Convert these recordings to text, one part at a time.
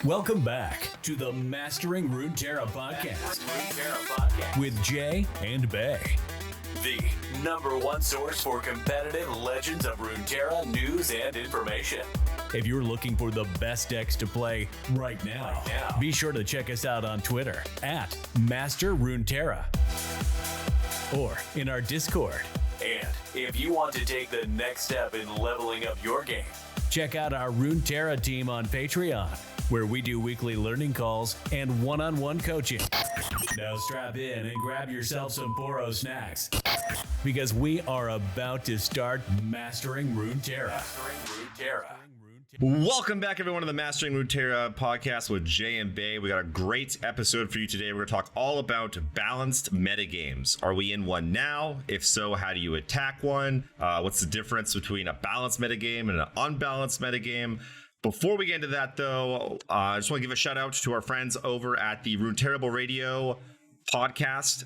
Welcome back to the Mastering Runeterra podcast with Jay and Bay, the number one source for competitive Legends of Runeterra news and information. If you're looking for the best decks to play right now, be sure to check us out on Twitter at Master Runeterra or in our Discord. And if you want to take the next step in leveling up your game, check out our Runeterra team on Patreon, where we do weekly learning calls and one-on-one coaching. Now strap in and grab yourself some Boro snacks, because we are about to start Mastering Runeterra. Welcome back, everyone, to the Mastering Runeterra podcast with Jay and Bay. We got a great episode for you today. We're going to talk all about balanced metagames. Are we in one now? If so, how do you attack one? What's the difference between a balanced metagame and an unbalanced metagame? Before we get into that, though, I just want to give a shout out to our friends over at the Runeterra Radio podcast.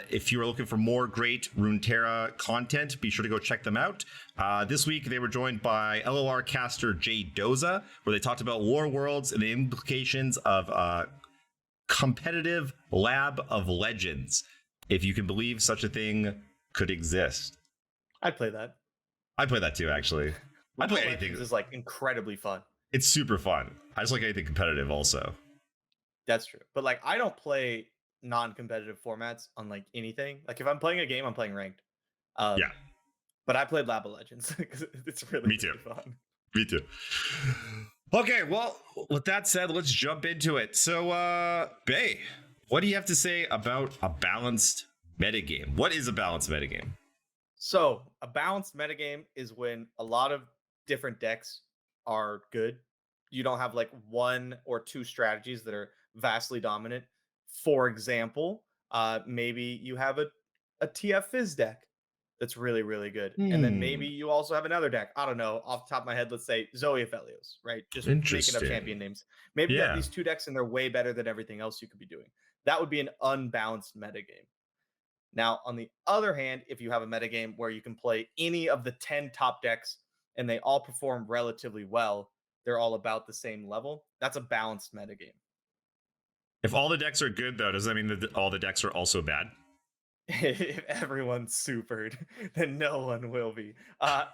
If you are looking for more great Runeterra content, be sure to go check them out. This week, they were joined by LOR caster Jay Doza, where they talked about War Worlds and the implications of competitive Lab of Legends, if you can believe such a thing could exist. I'd play that. I'd play that too, actually. I'd play anything. This is like incredibly fun. It's super fun. I just like anything competitive also. That's true. But like, I don't play non-competitive formats on like anything. Like if I'm playing a game, I'm playing ranked. Yeah. But I played Lab of Legends because it's really, Me too. really fun. Me too. Okay, well, with that said, let's jump into it. So, Bay, what do you have to say about a balanced metagame? What is a balanced metagame? So a balanced metagame is when a lot of different decks are good. You don't have like one or two strategies that are vastly dominant. For example, maybe you have a TF Fizz deck that's really, really good. And then maybe you also have another deck. I don't know. Off the top of my head, let's say Zoe Aphelios, right? Just making up champion names. Maybe you have these two decks and they're way better than everything else you could be doing. That would be an unbalanced metagame. Now, on the other hand, if you have a metagame where you can play any of the 10 top decks and they all perform relatively well, they're all about the same level, that's a balanced metagame. If all the decks are good, though, does that mean that all the decks are also bad? If everyone's supered, then no one will be.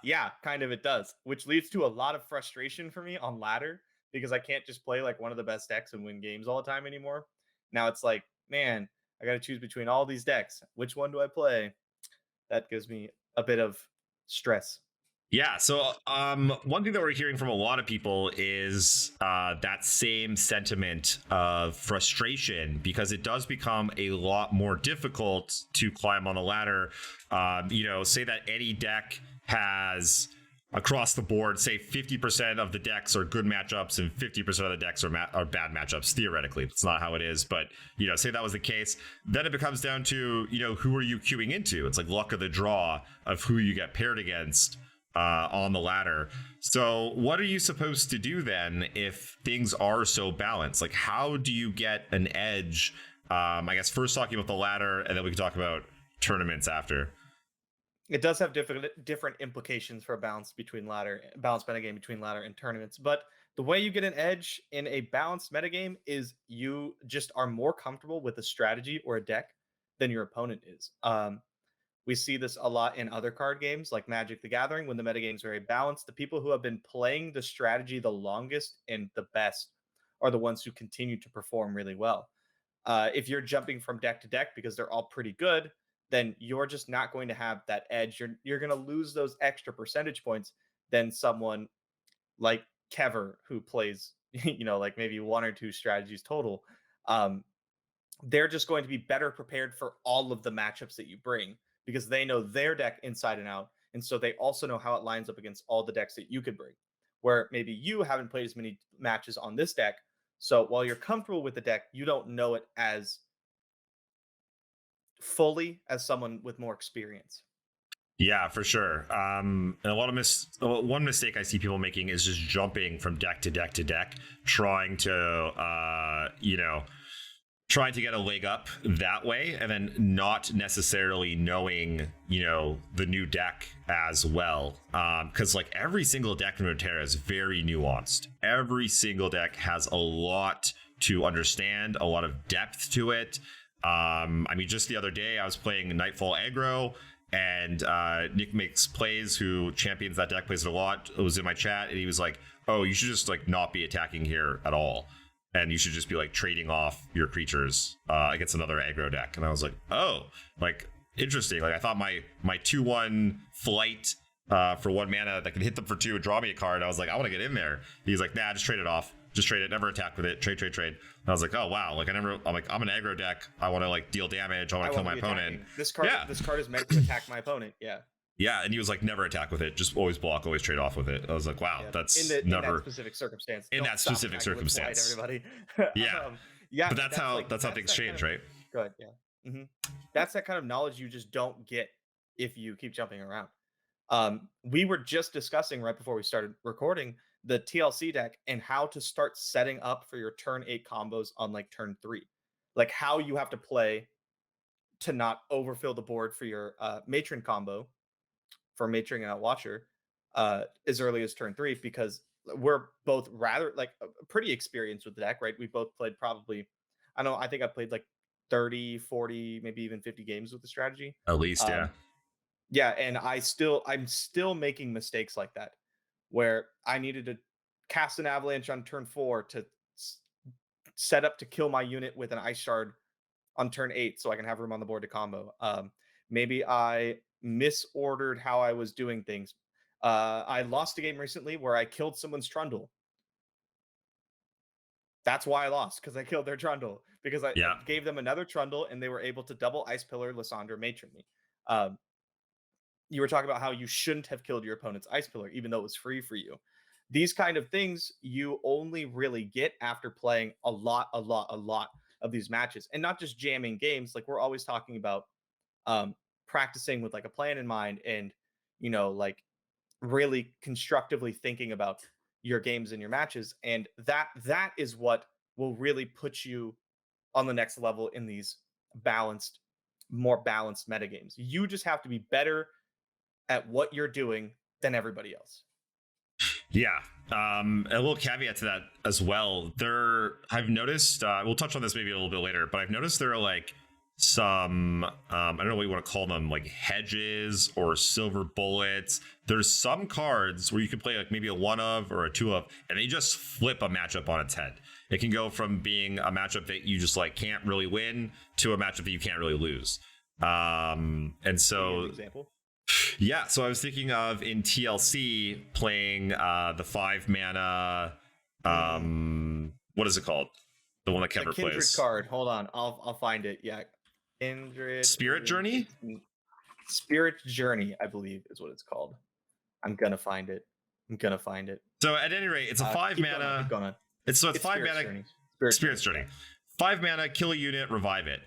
Yeah, kind of it does, which leads to a lot of frustration for me on ladder because I can't just play like one of the best decks and win games all the time anymore. Now it's like, man, I got to choose between all these decks. Which one do I play? That gives me a bit of stress. Yeah, so one thing that we're hearing from a lot of people is that same sentiment of frustration, because it does become a lot more difficult to climb on the ladder. Say that any deck has across the board, say 50% of the decks are good matchups and 50% of the decks are bad matchups. Theoretically, it's not how it is, but say that was the case, then it becomes down to who are you queuing into? It's like luck of the draw of who you get paired against on the ladder. So what are you supposed to do then if things are so balanced? Like, how do you get an edge? I guess first talking about the ladder, and then we can talk about tournaments after. It does have different implications for a balanced metagame between ladder and tournaments. But the way you get an edge in a balanced metagame is you just are more comfortable with a strategy or a deck than your opponent is. We see this a lot in other card games like Magic the Gathering. When the metagame is very balanced, the people who have been playing the strategy the longest and the best are the ones who continue to perform really well. If you're jumping from deck to deck because they're all pretty good, then you're just not going to have that edge. You're going to lose those extra percentage points than someone like Kever, who plays, like maybe one or two strategies total. They're just going to be better prepared for all of the matchups that you bring because they know their deck inside and out. And so they also know how it lines up against all the decks that you could bring, where maybe you haven't played as many matches on this deck. So while you're comfortable with the deck, you don't know it as fully as someone with more experience. Yeah, for sure. And a lot of one mistake I see people making is just jumping from deck to deck to deck, trying to, trying to get a leg up that way, and then not necessarily knowing, the new deck as well. Because like every single deck in Runeterra is very nuanced. Every single deck has a lot to understand, a lot of depth to it. Just the other day I was playing Nightfall aggro, and Nick Makes Plays, who champions that deck, plays it a lot, was in my chat, and he was like, oh, you should just like not be attacking here at all, and you should just be like trading off your creatures against another aggro deck. And I was like, oh, like interesting. Like I thought my 2/1 flight for 1 mana that can hit them for 2 and draw me a card, I was like, I want to get in there. He's like, nah, just trade it off. Just trade it, never attack with it. Trade. And I was like, oh wow, like I'm an aggro deck. I want to like deal damage. I want to kill my opponent. This card is meant to attack my opponent. Yeah. Yeah, and he was like, never attack with it. Just always block, always trade off with it. I was like, wow, that's in that specific circumstance. In that specific circumstance, everybody. Yeah, but that's how things change, right? Good. Yeah. Mm-hmm. That's that kind of knowledge you just don't get if you keep jumping around. We were just discussing right before we started recording the TLC deck and how to start setting up for your turn 8 combos on like turn 3, like how you have to play to not overfill the board for your matron combo for matroning out Watcher as early as turn 3, because we're both rather like pretty experienced with the deck, right? We both played probably, I think I played like 30, 40, maybe even 50 games with the strategy. At least, yeah. Yeah, and I'm still making mistakes like that, where I needed to cast an avalanche on turn 4 to set up to kill my unit with an ice shard on turn 8 so I can have room on the board to combo. Maybe I misordered how I was doing things. I lost a game recently where I killed someone's Trundle. That's why I lost, because I killed their Trundle, because I gave them another Trundle and they were able to double Ice Pillar, Lysandra, Matron me. You were talking about how you shouldn't have killed your opponent's Ice Pillar, even though it was free for you. These kind of things you only really get after playing a lot of these matches, and not just jamming games. Like we're always talking about practicing with like a plan in mind, and like really constructively thinking about your games and your matches, and that is what will really put you on the next level in these more balanced metagames. You just have to be better at what you're doing than everybody else. Yeah. A little caveat to that as well. I've noticed, we'll touch on this maybe a little bit later, but I've noticed there are like some, I don't know what you want to call them, like hedges or silver bullets. There's some cards where you can play like maybe a 1 of or a 2 of, and they just flip a matchup on its head. It can go from being a matchup that you just like can't really win to a matchup that you can't really lose. And so, example. Yeah, so I was thinking of in TLC playing the 5 mana. What is it called? The one that Kevin plays. Kindred card. Hold on, I'll find it. Yeah, Kindred. Spirit Journey. Spirit Journey, I believe, is what it's called. I'm gonna find it. So at any rate, it's a 5 mana. Keep going on. It's 5 mana. Journey. Spirit's Journey. 5 mana, kill a unit, revive it.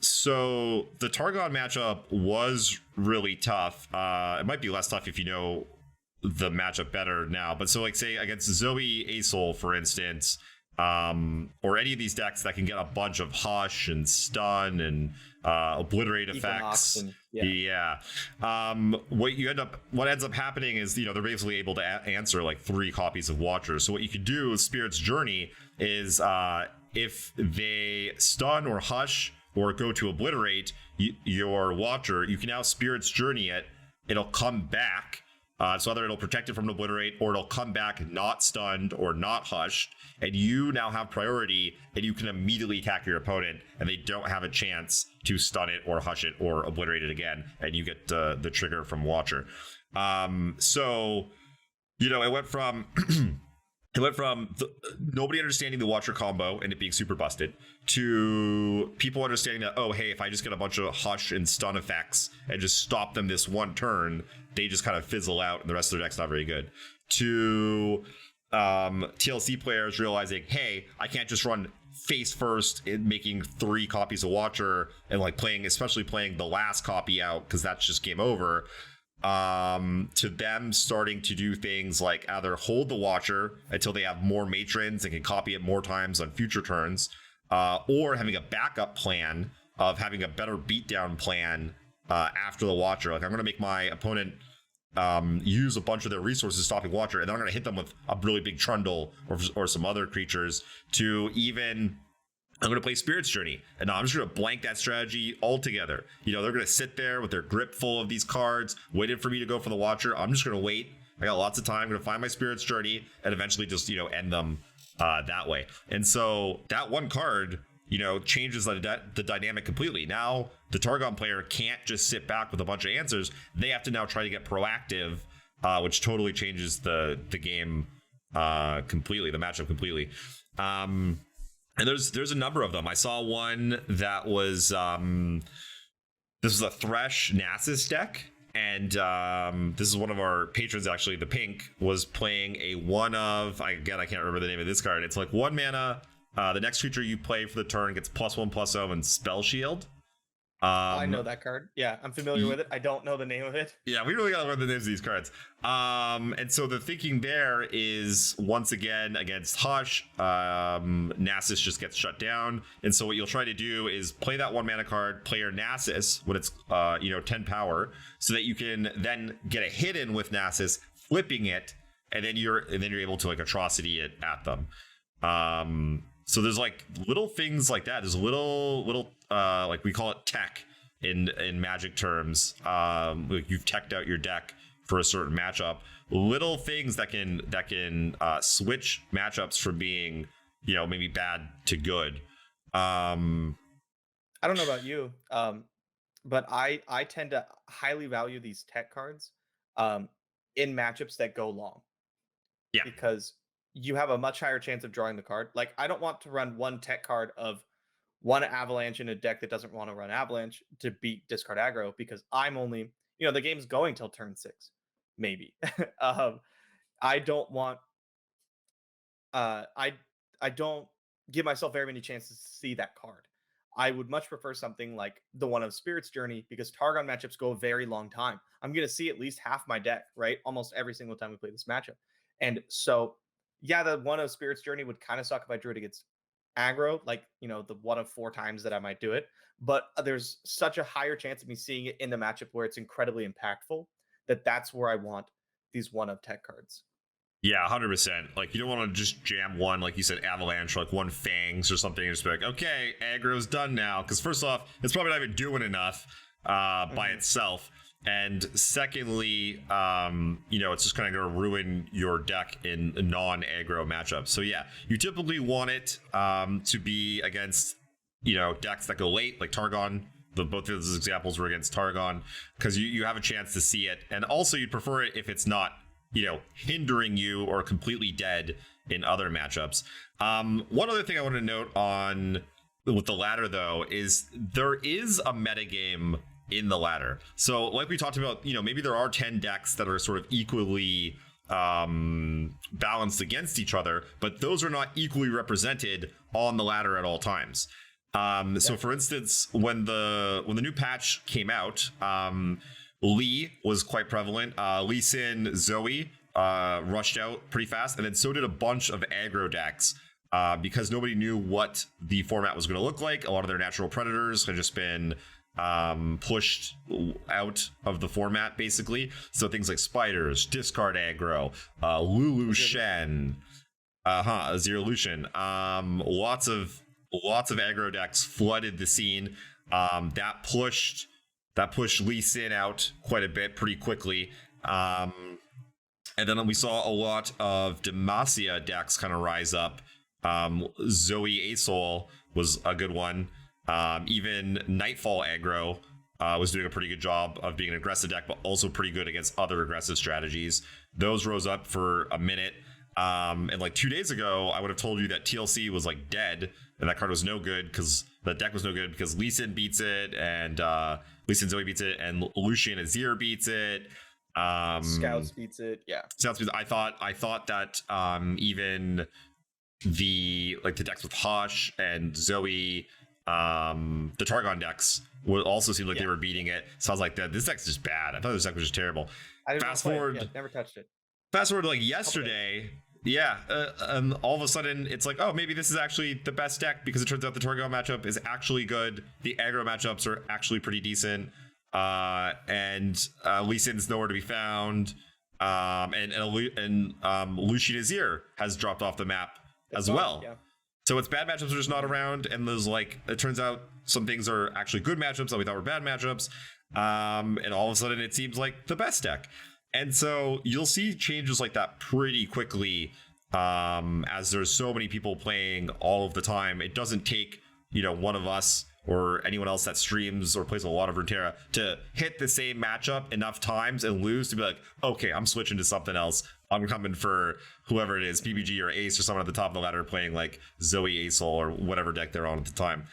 So the Targon matchup was really tough. It might be less tough if you know the matchup better now, but so like say against Zoe Asol, for instance, or any of these decks that can get a bunch of hush and stun and obliterate effects. What ends up happening is they're basically able to answer like 3 copies of Watcher. So what you can do with Spirit's Journey is if they stun or hush or go to obliterate your Watcher, you can now Spirit's Journey it. It'll come back. So either it'll protect it from an obliterate, or it'll come back not stunned or not hushed, and you now have priority, and you can immediately attack your opponent, and they don't have a chance to stun it or hush it or obliterate it again, and you get the trigger from Watcher. So it went from nobody understanding the Watcher combo and it being super busted to people understanding that, oh, hey, if I just get a bunch of hush and stun effects and just stop them this one turn, they just kind of fizzle out and the rest of their deck's not very good. To TLC players realizing, hey, I can't just run face first in making 3 copies of Watcher and like especially playing the last copy out, because that's just game over. To them starting to do things like either hold the Watcher until they have more matrons and can copy it more times on future turns, or having a backup plan of having a better beatdown plan after the Watcher. Like, I'm going to make my opponent use a bunch of their resources stopping Watcher, and then I'm going to hit them with a really big Trundle or some other creatures to even... I'm going to play Spirit's Journey, and I'm just going to blank that strategy altogether. You know, they're going to sit there with their grip full of these cards, waiting for me to go for the Watcher. I'm just going to wait. I got lots of time. I'm going to find my Spirit's Journey and eventually just, you know, end them that way. And so that one card, you know, changes the dynamic completely. Now, the Targon player can't just sit back with a bunch of answers. They have to now try to get proactive, which totally changes the game completely, the matchup completely. And there's a number of them. I saw one that was this was a Thresh Nasus deck, and this is one of our patrons, actually, the Pink, was playing a one of, again, I can't remember the name of this card. It's like 1 mana. The next creature you play for the turn gets +1/+0 and Spell Shield. I know that card. Yeah, I'm familiar with it. I don't know the name of it. Yeah, we really gotta learn the names of these cards. And so the thinking there is, once again, against Hush, Nasus just gets shut down. And so what you'll try to do is play that 1 mana card, play your Nasus when it's 10 power, so that you can then get a hit in with Nasus, flipping it, and then you're able to like atrocity it at them. So there's like little things like that. There's little like we call it tech in Magic terms. Like you've teched out your deck for a certain matchup. Little things that can switch matchups from being, you know, maybe bad to good. I don't know about you, but I tend to highly value these tech cards in matchups that go long. Yeah, because you have a much higher chance of drawing the card. Like, I don't want to run one tech card of one Avalanche in a deck that doesn't want to run Avalanche to beat discard aggro, because I'm only, you know, the game's going till turn 6, maybe. I don't want, I don't give myself very many chances to see that card. I would much prefer something like the one of Spirit's Journey, because Targon matchups go a very long time. I'm going to see at least half my deck, right? Almost every single time we play this matchup. And so, yeah, the one of Spirit's Journey would kind of suck if I drew it against aggro, like, you know, the 1 of 4 times that I might do it. But there's such a higher chance of me seeing it in the matchup where it's incredibly impactful that's where I want these 1 of tech cards. Yeah, 100%. Like, you don't want to just jam one, like you said, Avalanche, or like one Fangs or something, and just be like, okay, aggro's done now. Because first off, it's probably not even doing enough by itself. And secondly, you know, it's just kind of going to ruin your deck in non-aggro matchups. So yeah, you typically want it to be against, you know, decks that go late, like Targon. Both of those examples were against Targon, because you have a chance to see it. And also you'd prefer it if it's not, you know, hindering you or completely dead in other matchups. One other thing I want to note on with the ladder, though, is there is a metagame in the ladder. So like we talked about, you know, maybe there are 10 decks that are sort of equally balanced against each other, but those are not equally represented on the ladder at all times. So for instance, when the new patch came out, Lee was quite prevalent. Lee Sin, Zoe rushed out pretty fast, and then so did a bunch of aggro decks because nobody knew what the format was going to look like. A lot of their natural predators had just been pushed out of the format, basically. So things like spiders, discard aggro, Lulu Shen, Zero Lucian, lots of aggro decks flooded the scene. That pushed Lee Sin out quite a bit pretty quickly. And then we saw a lot of Demacia decks kind of rise up. Zoe Asol was a good one. Even Nightfall aggro was doing a pretty good job of being an aggressive deck, but also pretty good against other aggressive strategies. Those rose up for a minute. And like 2 days ago, I would have told you that TLC was like dead, and that card was no good because the deck was no good because Lee Sin beats it, and Lee Sin Zoe beats it, and Lucian Azir beats it. Scouts beats it. Yeah. Scouts beats it. I thought that even the decks with Hush and Zoe, the Targon decks would also seem like they were beating it. So I was like, this deck's just bad. I thought this deck was just terrible. I didn't fast forward, never touched it. Fast forward to like yesterday, Yeah, and all of a sudden it's like, oh, maybe this is actually the best deck because it turns out the Torgo matchup is actually good. The aggro matchups are actually pretty decent, and Lee Sin's nowhere to be found, and Lucian Azir has dropped off the map as well. Yeah. So it's bad matchups are just not around, and there's like, it turns out some things are actually good matchups that we thought were bad matchups, and all of a sudden it seems like the best deck. And so you'll see changes like that pretty quickly, as there's so many people playing all of the time. It doesn't take, one of us or anyone else that streams or plays a lot of Runeterra to hit the same matchup enough times and lose to be like, okay, I'm switching to something else. I'm coming for whoever it is, PBG or Ace or someone at the top of the ladder playing like Zoe Acel or whatever deck they're on at the time.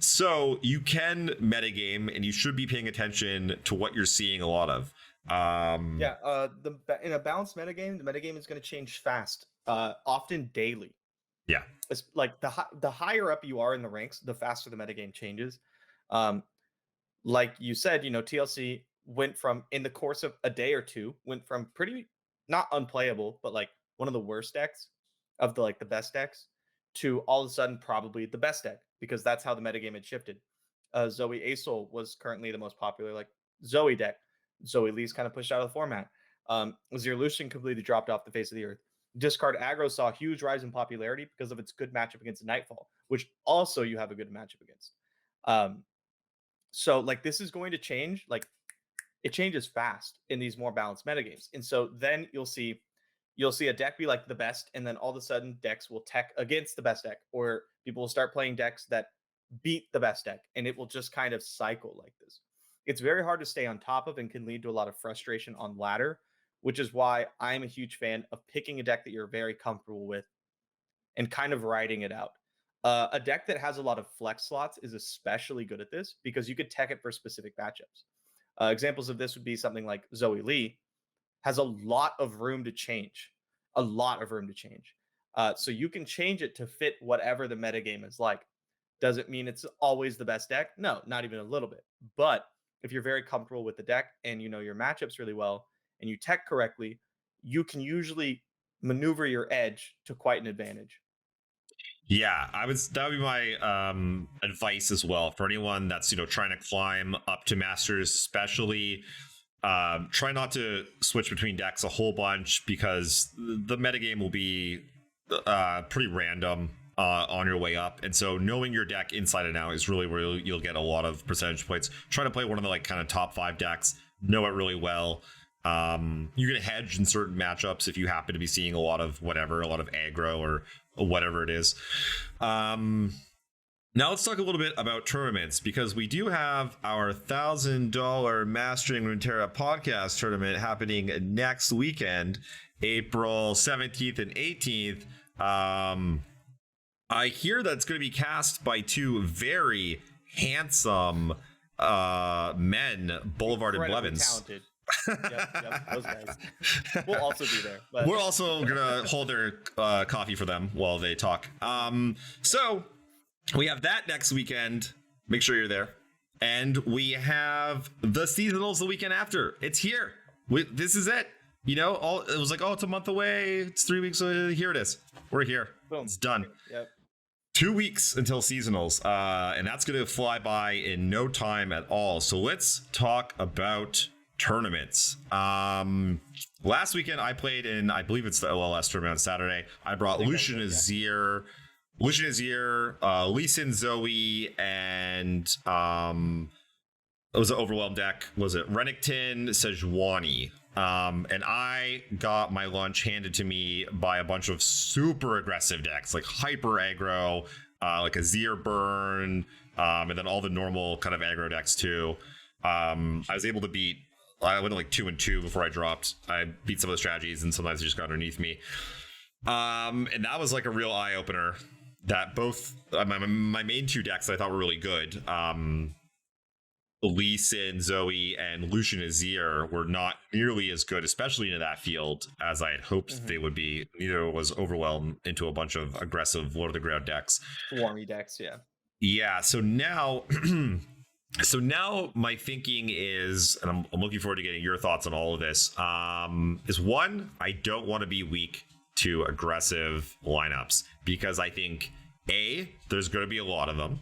So you can metagame, and you should be paying attention to what you're seeing a lot of. In a balanced metagame, the metagame is going to change fast, often daily. Yeah, it's like the higher up you are in the ranks, the faster the metagame changes. Like you said, TLC went from, in the course of a day or two, went from pretty not unplayable, but like one of the worst decks of the best decks to all of a sudden probably the best deck, because that's how the metagame had shifted. Zoe Acel was currently the most popular Zoe deck. Zoe Lee's kind of pushed out of the format. Azir Lucian completely dropped off the face of the earth. Discard aggro saw a huge rise in popularity because of its good matchup against Nightfall, which also you have a good matchup against. So this is going to change. It changes fast in these more balanced metagames. And so then you'll see a deck be the best, and then all of a sudden decks will tech against the best deck, or people will start playing decks that beat the best deck, and it will just kind of cycle like this. It's very hard to stay on top of, and can lead to a lot of frustration on ladder, which is why I'm a huge fan of picking a deck that you're very comfortable with and kind of riding it out. A deck that has a lot of flex slots is especially good at this, because you could tech it for specific matchups. Examples of this would be something like Zoe Lee has a lot of room to change, so you can change it to fit whatever the metagame is like. Does it mean it's always the best deck? No, not even a little bit. But if you're very comfortable with the deck and you know your matchups really well and you tech correctly, you can usually maneuver your edge to quite an advantage. Yeah, that would be my advice as well for anyone that's trying to climb up to Masters, especially. Try not to switch between decks a whole bunch, because the metagame will be pretty random on your way up, and so knowing your deck inside and out is really where you'll get a lot of percentage points. Try to play one of the kind of top 5 decks, know it really well. You're gonna hedge in certain matchups if you happen to be seeing a lot of aggro or whatever it is. Now let's talk a little bit about tournaments, because we do have our $1,000 Mastering Runeterra podcast tournament happening next weekend, April 17th and 18th. I hear that's going to be cast by 2 very handsome men, Boulevard and Blevins. Talented. Yep, those guys. We'll also be there. But we're also gonna hold their coffee for them while they talk. So we have that next weekend. Make sure you're there. And we have the seasonals the weekend after. It's here. This is it. It was it's a month away. It's 3 weeks away. Here it is. We're here. Boom. It's done. Yep. 2 weeks until seasonals, and that's going to fly by in no time at all. So let's talk about tournaments. Last weekend I played in, I believe it's the OLS tournament on Saturday. I brought Lucian Azir, Lee Sin Zoe, and it was an overwhelmed deck. Was it Renekton, Sejuani? And I got my lunch handed to me by a bunch of super aggressive decks, like hyper aggro, like Azir burn, and then all the normal kind of aggro decks too. I was able to beat, I went 2-2 before I dropped. I beat some of the strategies, and sometimes they just got underneath me. And that was a real eye opener. That both my main 2 decks that I thought were really good, Lee Sin, Zoe, and Lucian Azir, were not nearly as good, especially into that field, as I had hoped they would be. Neither was overwhelmed into a bunch of aggressive Lord of the Ground decks. Swarmy decks, yeah. Yeah, so now my thinking is, and I'm looking forward to getting your thoughts on all of this, is 1, I don't want to be weak to aggressive lineups, because I think A, there's going to be a lot of them.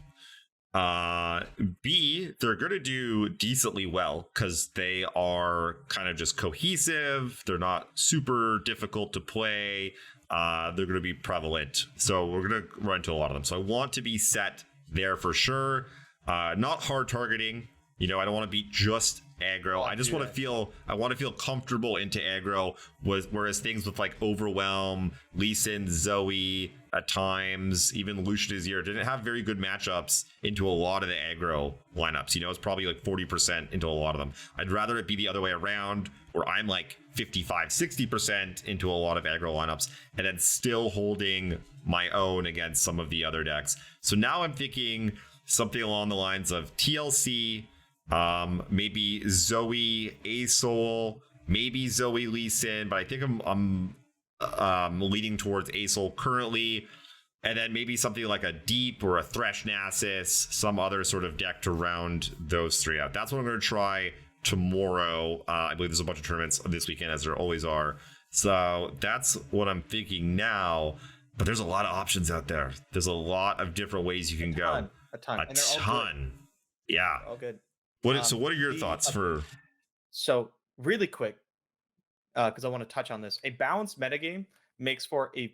B, they're going to do decently well because they are kind of just cohesive. They're not super difficult to play. They're going to be prevalent. So we're going to run into a lot of them. So I want to be set there for sure. Not hard targeting. I don't want to be just aggro. I just want to feel comfortable into aggro, whereas things with like Overwhelm, Lee Sin, Zoe, at times even Lucian Azir didn't have very good matchups into a lot of the aggro lineups. It's probably like 40% into a lot of them. I'd rather it be the other way around, where I'm like 55-60% into a lot of aggro lineups and then still holding my own against some of the other decks. So now I'm thinking something along the lines of TLC, maybe Zoe Asol, maybe Zoe Lee Sin, but I think I'm leaning towards Asol currently, and then maybe something like a Deep or a Thresh Nasus, some other sort of deck to round those three out. That's what I'm going to try tomorrow. I believe there's a bunch of tournaments this weekend, as there always are. So that's what I'm thinking now. But there's a lot of options out there. There's a lot of different ways you can go. A ton. A ton. Yeah. All good. So what are your thoughts for? So really quick, because I want to touch on this. A balanced metagame makes for a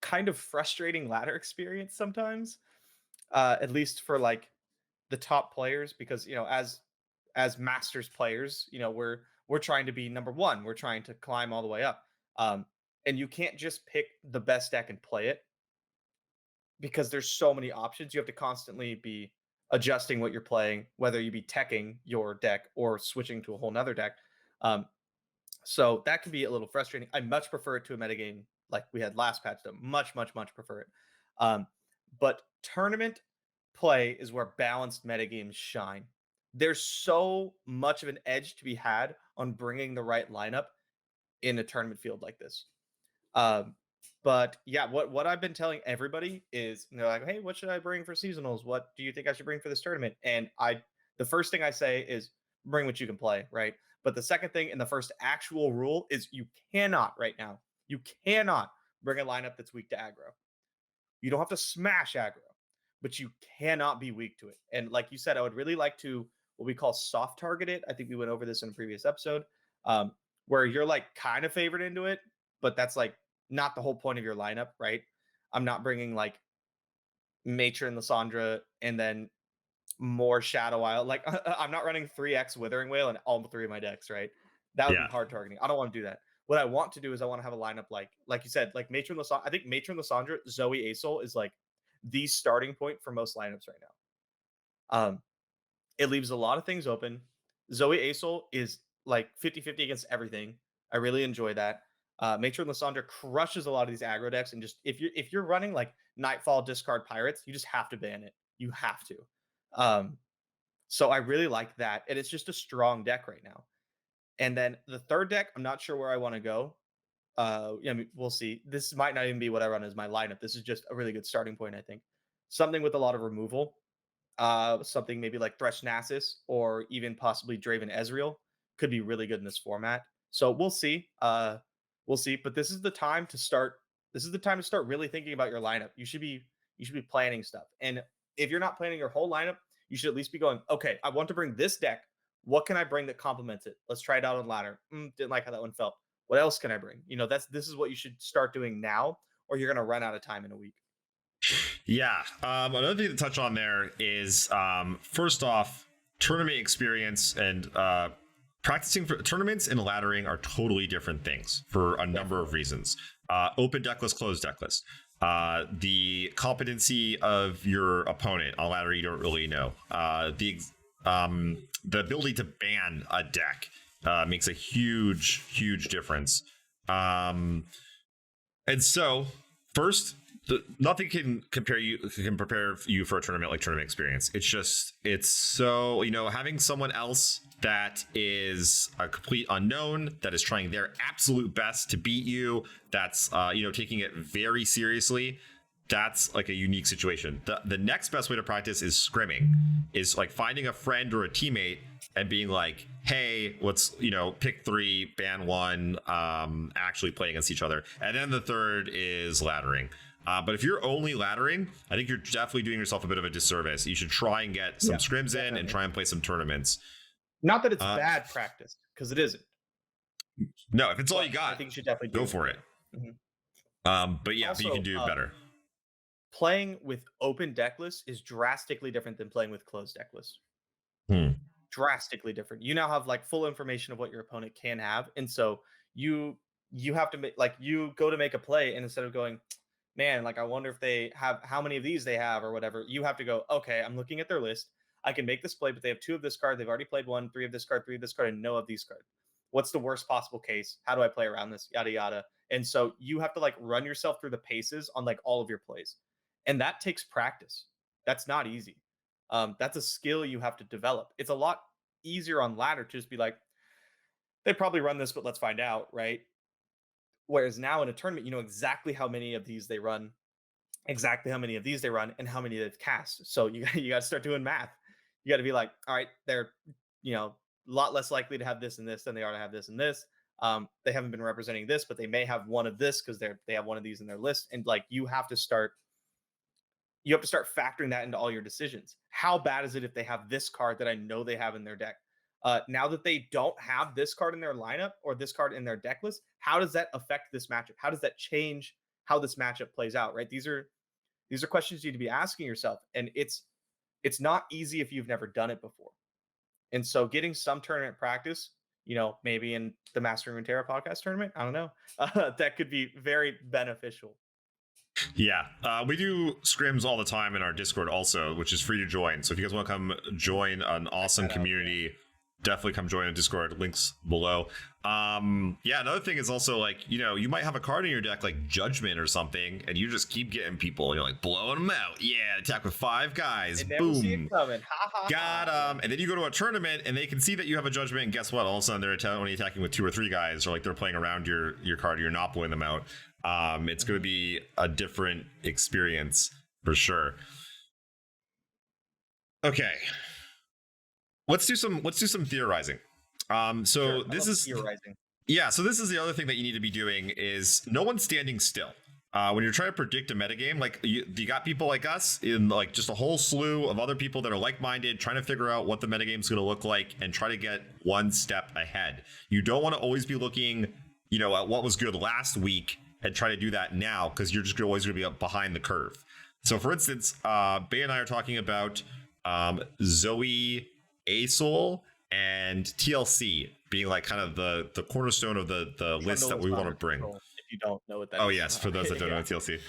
kind of frustrating ladder experience sometimes, at least for like the top players, because as masters players, we're trying to be number one. We're trying to climb all the way up, and you can't just pick the best deck and play it, because there's so many options. You have to constantly be adjusting what you're playing, whether you be teching your deck or switching to a whole nother deck. So that can be a little frustrating. I much prefer it to a metagame like we had last patch, though. Much prefer it. But tournament play is where balanced metagames shine. There's so much of an edge to be had on bringing the right lineup in a tournament field like this. But yeah, what I've been telling everybody is, they're like, hey, what should I bring for seasonals? What do you think I should bring for this tournament? And the first thing I say is bring what you can play, right? But the second thing and the first actual rule is you cannot bring a lineup that's weak to aggro. You don't have to smash aggro, but you cannot be weak to it. And like you said, I would really like to what we call soft target it. I think we went over this in a previous episode, where you're like kind of favored into it, but that's like not the whole point of your lineup, right? I'm not bringing like Matron, Lysandra, and then more Shadow Isle. Like I'm not running 3x Withering Wail in all three of my decks, right? That would be hard targeting. I don't want to do that. What I want to do is I want to have a lineup like you said, like Matron, Lysandra. I think Matron, Lysandra, Zoe Asol is like the starting point for most lineups right now. It leaves a lot of things open. Zoe Asol is like 50-50 against everything. I really enjoy that. Matron Lysandra crushes a lot of these aggro decks, and just if you're running like Nightfall discard Pirates, you just have to ban it. You have to. So I really like that, and it's just a strong deck right now. And then the third deck, I'm not sure where I want to go. I mean, we'll see. This might not even be what I run as my lineup. This is just a really good starting point, I think. Something with a lot of removal. Something maybe like Thresh Nasus or even possibly Draven Ezreal could be really good in this format. So we'll see. We'll see. But this is the time to start. This is the time to start really thinking about your lineup. You should be planning stuff. And if you're not planning your whole lineup, you should at least be going, okay, I want to bring this deck. What can I bring that complements it? Let's try it out on ladder. Didn't like how that one felt. What else can I bring? This is what you should start doing now, or you're going to run out of time in a week. Yeah. Another thing to touch on there is, first off, tournament experience and practicing for tournaments and laddering are totally different things for a number of reasons. Open decklist, closed decklist. The competency of your opponent on ladder, you don't really know. The ability to ban a deck makes a huge difference. And so first, nothing can prepare you for a tournament like tournament experience. It's so, having someone else that is a complete unknown, that is trying their absolute best to beat you, that's taking it very seriously. that's like a unique situation. The next best way to practice is scrimming, is like finding a friend or a teammate and being like, hey, let's, pick 3, ban 1, actually play against each other. And then the third is laddering. But if you're only laddering, I think you're definitely doing yourself a bit of a disservice. You should try and get some scrims in and try and play some tournaments. Not that it's bad practice, because it isn't. No, if it's all you got, I think you should definitely go for it. But yeah, also, but you can do better. Playing with open deck lists is drastically different than playing with closed deck lists. Drastically different. You now have like full information of what your opponent can have, and so you have to make, like, you go to make a play, and instead of going, man, like, I wonder if they have, how many of these they have or whatever, you have to go, okay, I'm looking at their list. I can make this play, but they have 2 of this card. They've already played 1, 3 of this card, 3 of this card, and no of these cards. What's the worst possible case? How do I play around this? Yada, yada. And so you have to like run yourself through the paces on like all of your plays. And that takes practice. That's not easy. That's a skill you have to develop. It's a lot easier on ladder to just be like, they probably run this, but let's find out, right? Whereas now in a tournament, you know exactly how many of these they run, exactly how many of these they run, and how many they've cast. So you got to start doing math. You got to be like, all right, they're, a lot less likely to have this and this than they are to have this and this. They haven't been representing this, but they may have one of this because they have one of these in their list. And like, you have to start factoring that into all your decisions. How bad is it if they have this card that I know they have in their deck? Now that they don't have this card in their lineup or this card in their deck list, how does that affect this matchup? How does that change how this matchup plays out, right? These are questions you need to be asking yourself. And it's not easy if you've never done it before. And so getting some tournament practice, maybe in the Mastering Runeterra podcast tournament, I don't know, that could be very beneficial. Yeah, we do scrims all the time in our Discord also, which is free to join. So if you guys want to come join an awesome community, definitely come join the Discord. Links below. Yeah, another thing is also like, you might have a card in your deck like Judgment or something, and you just keep getting people, you're like blowing them out. Yeah, attack with 5 guys. Boom. See it coming. Got them. And then you go to a tournament and they can see that you have a Judgment, and guess what? All of a sudden they're only attacking with 2 or 3 guys, or like they're playing around your card. You're not blowing them out. It's going to be a different experience for sure. Okay. Let's do some theorizing. So sure, this is theorizing. Yeah, so this is the other thing that you need to be doing is no one's standing still. When you're trying to predict a metagame, like you got people like us in like just a whole slew of other people that are like-minded, trying to figure out what the metagame is going to look like and try to get one step ahead. You don't want to always be looking, at what was good last week and try to do that now, because you're just always going to be up behind the curve. So for instance, Bay and I are talking about Zoe, Asol, and TLC being like kind of the cornerstone of the list that we want to bring. If you don't know what that is. Oh yes, for those that don't know TLC.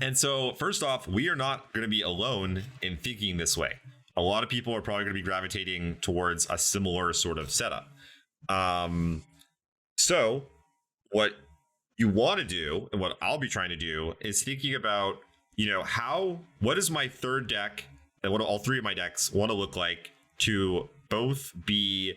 And so first off, we are not going to be alone in thinking this way. A lot of people are probably going to be gravitating towards a similar sort of setup. So what you want to do, and what I'll be trying to do, is thinking about, what is my third deck and what do all 3 of my decks want to look like to both be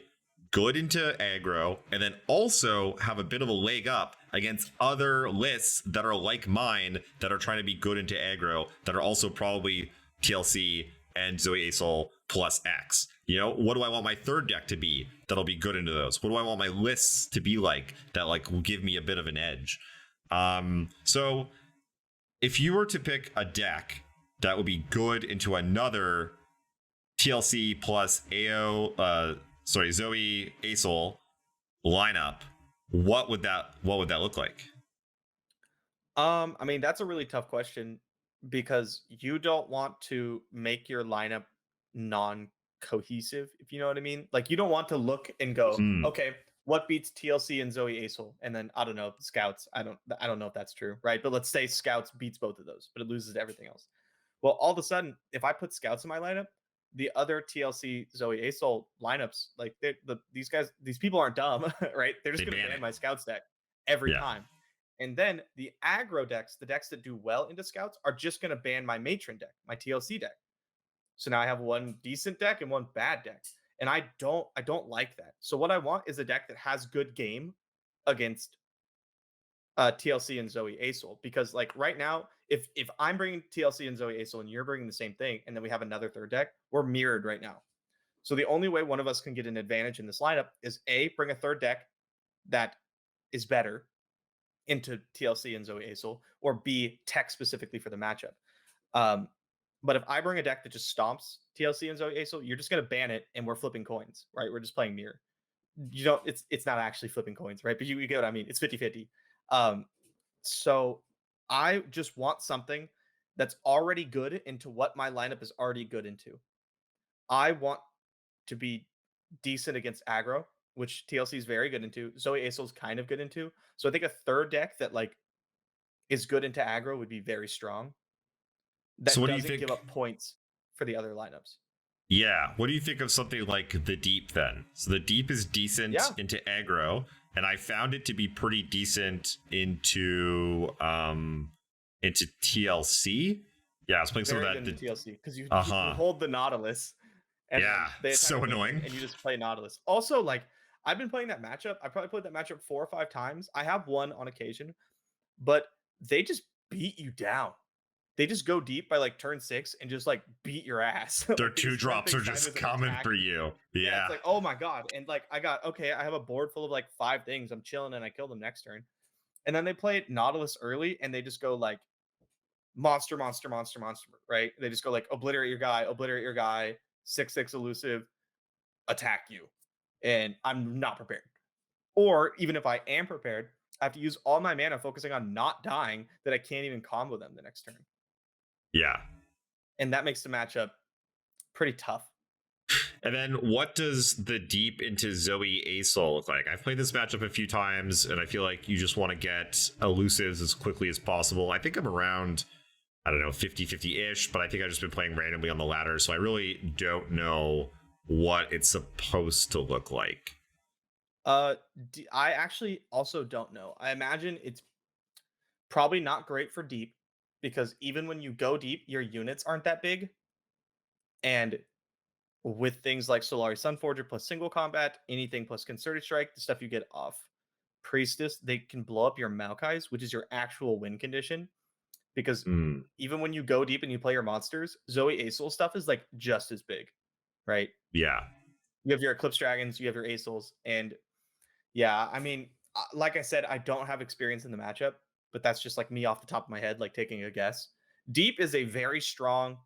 good into aggro and then also have a bit of a leg up against other lists that are like mine that are trying to be good into aggro, that are also probably TLC and Zoe Asol plus X. What do I want my third deck to be that'll be good into those? What do I want my lists to be like that like will give me a bit of an edge? So if you were to pick a deck that would be good into another TLC plus Zoe Asol lineup, what would that look like? I mean, that's a really tough question, because you don't want to make your lineup non-cohesive, if you know what I mean. Like, you don't want to look and go, okay, what beats TLC and Zoe Asol? And then, I don't know, Scouts. I don't know if that's true, right? But let's say Scouts beats both of those, but it loses to everything else. Well, all of a sudden, if I put Scouts in my lineup, the other TLC Zoe Asol lineups, like these people aren't dumb, right? They're just going to ban my Scouts deck every time. And then the aggro decks, the decks that do well into Scouts, are just going to ban my Matron deck, my TLC deck. So now I have one decent deck and one bad deck. And I don't like that. So what I want is a deck that has good game against TLC and Zoe Aesol, because like right now, if I'm bringing TLC and Zoe Aesol and you're bringing the same thing, and then we have another third deck, we're mirrored right now. So the only way one of us can get an advantage in this lineup is A, bring a third deck that is better into TLC and Zoe Aesol, or B, tech specifically for the matchup. But if I bring a deck that just stomps TLC and Zoe Aesol, you're just gonna ban it, and we're flipping coins, right? We're just playing mirror. You don't. It's not actually flipping coins, right? But you get what I mean. It's 50-50. So I just want something that's already good into what my lineup is already good into. I want to be decent against aggro, which TLC is very good into. Zoe Aesol is kind of good into. So I think a third deck that like is good into aggro would be very strong. So That what do you doesn't give think? up points for the other lineups. Yeah, what do you think of something like the Deep then? So the Deep is decent Yeah. into aggro, and I found it to be pretty decent into TLC. Yeah, I was playing some Very of good that. into TLC because you Uh-huh. hold the Nautilus, and then Yeah, they attack so with annoying. and you just play Nautilus. Also, like I've been playing that matchup. I probably played that matchup 4 or 5 times. I have won on occasion, but they just beat you down. They just go deep by like turn 6 and just like beat your ass. Their Like, they two just run drops things are just sideways and coming attack. for you. Yeah, Yeah. it's like, oh my god. And like I have a board full of like 5 things. I'm chilling and I kill them next turn. And then they play Nautilus early and they just go like monster, monster, monster, monster, right? They just go like obliterate your guy, 6/6 elusive, attack you. And I'm not prepared. Or even if I am prepared, I have to use all my mana focusing on not dying that I can't even combo them the next turn. Yeah. And that makes the matchup pretty tough. And then what does the Deep into Zoe Aesol look like? I've played this matchup a few times, and I feel like you just want to get elusives as quickly as possible. I think I'm around, I don't know, 50-50-ish, but I think I've just been playing randomly on the ladder, so I really don't know what it's supposed to look like. I actually also don't know. I imagine it's probably not great for deep because even when you go deep, your units aren't that big. And with things like Solari Sunforger plus single combat, anything plus concerted strike, the stuff you get off Priestess, they can blow up your Maokai's, which is your actual win condition. Because even when you go deep and you play your monsters, Zoe Aesol stuff is like just as big, right? Yeah. You have your Eclipse Dragons, you have your Aesols, and yeah, I mean, like I said, I don't have experience in the matchup, but that's just like me off the top of my head, like taking a guess. Deep is a very strong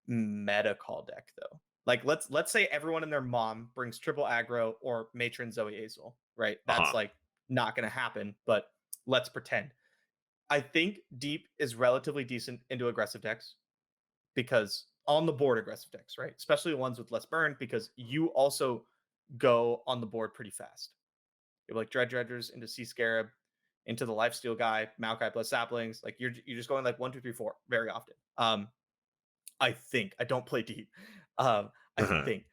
meta call deck, though. Like let's say everyone and their mom brings triple aggro or matron Zoe Aesol, right? That's like not gonna happen, but let's pretend. I think Deep is relatively decent into aggressive decks because on the board aggressive decks, right? Especially the ones with less burn, because you also go on the board pretty fast. You have like Dredgers into Sea Scarab, into the Lifesteal guy, Maokai plus saplings. Like you're just going like 1, 2, 3, 4 very often. I think I don't play deep. I think.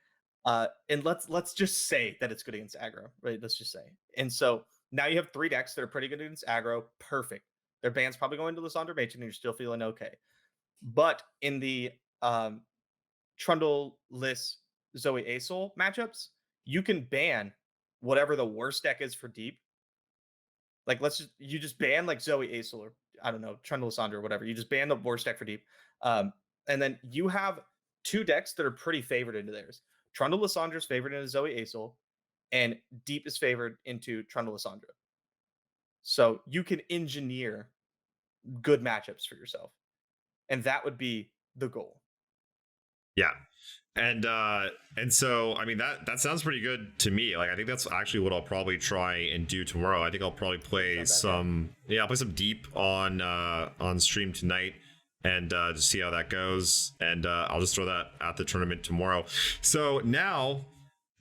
And let's just say that it's good against aggro, right? Let's just say. And so now you have 3 decks that are pretty good against aggro. Perfect. Their band's probably going to Lysandre Mage and you're still feeling okay. But in the Trundle Lys Zoe Aesol matchups, you can ban whatever the worst deck is for deep. Like you just ban like Zoe Aesol or I don't know, Trundle Lysandre or whatever. You just ban the worst deck for deep. And then you have 2 decks that are pretty favored into theirs. Trundle Lysandre is favored into Zoe Aesol, and Deep is favored into Trundle Lysandre. So you can engineer good matchups for yourself. And that would be the goal. Yeah. And so I mean that sounds pretty good to me. Like I think that's actually what I'll probably try and do tomorrow. I think I'll probably play I'll play some deep on stream tonight and just see how that goes. And I'll just throw that at the tournament tomorrow. So now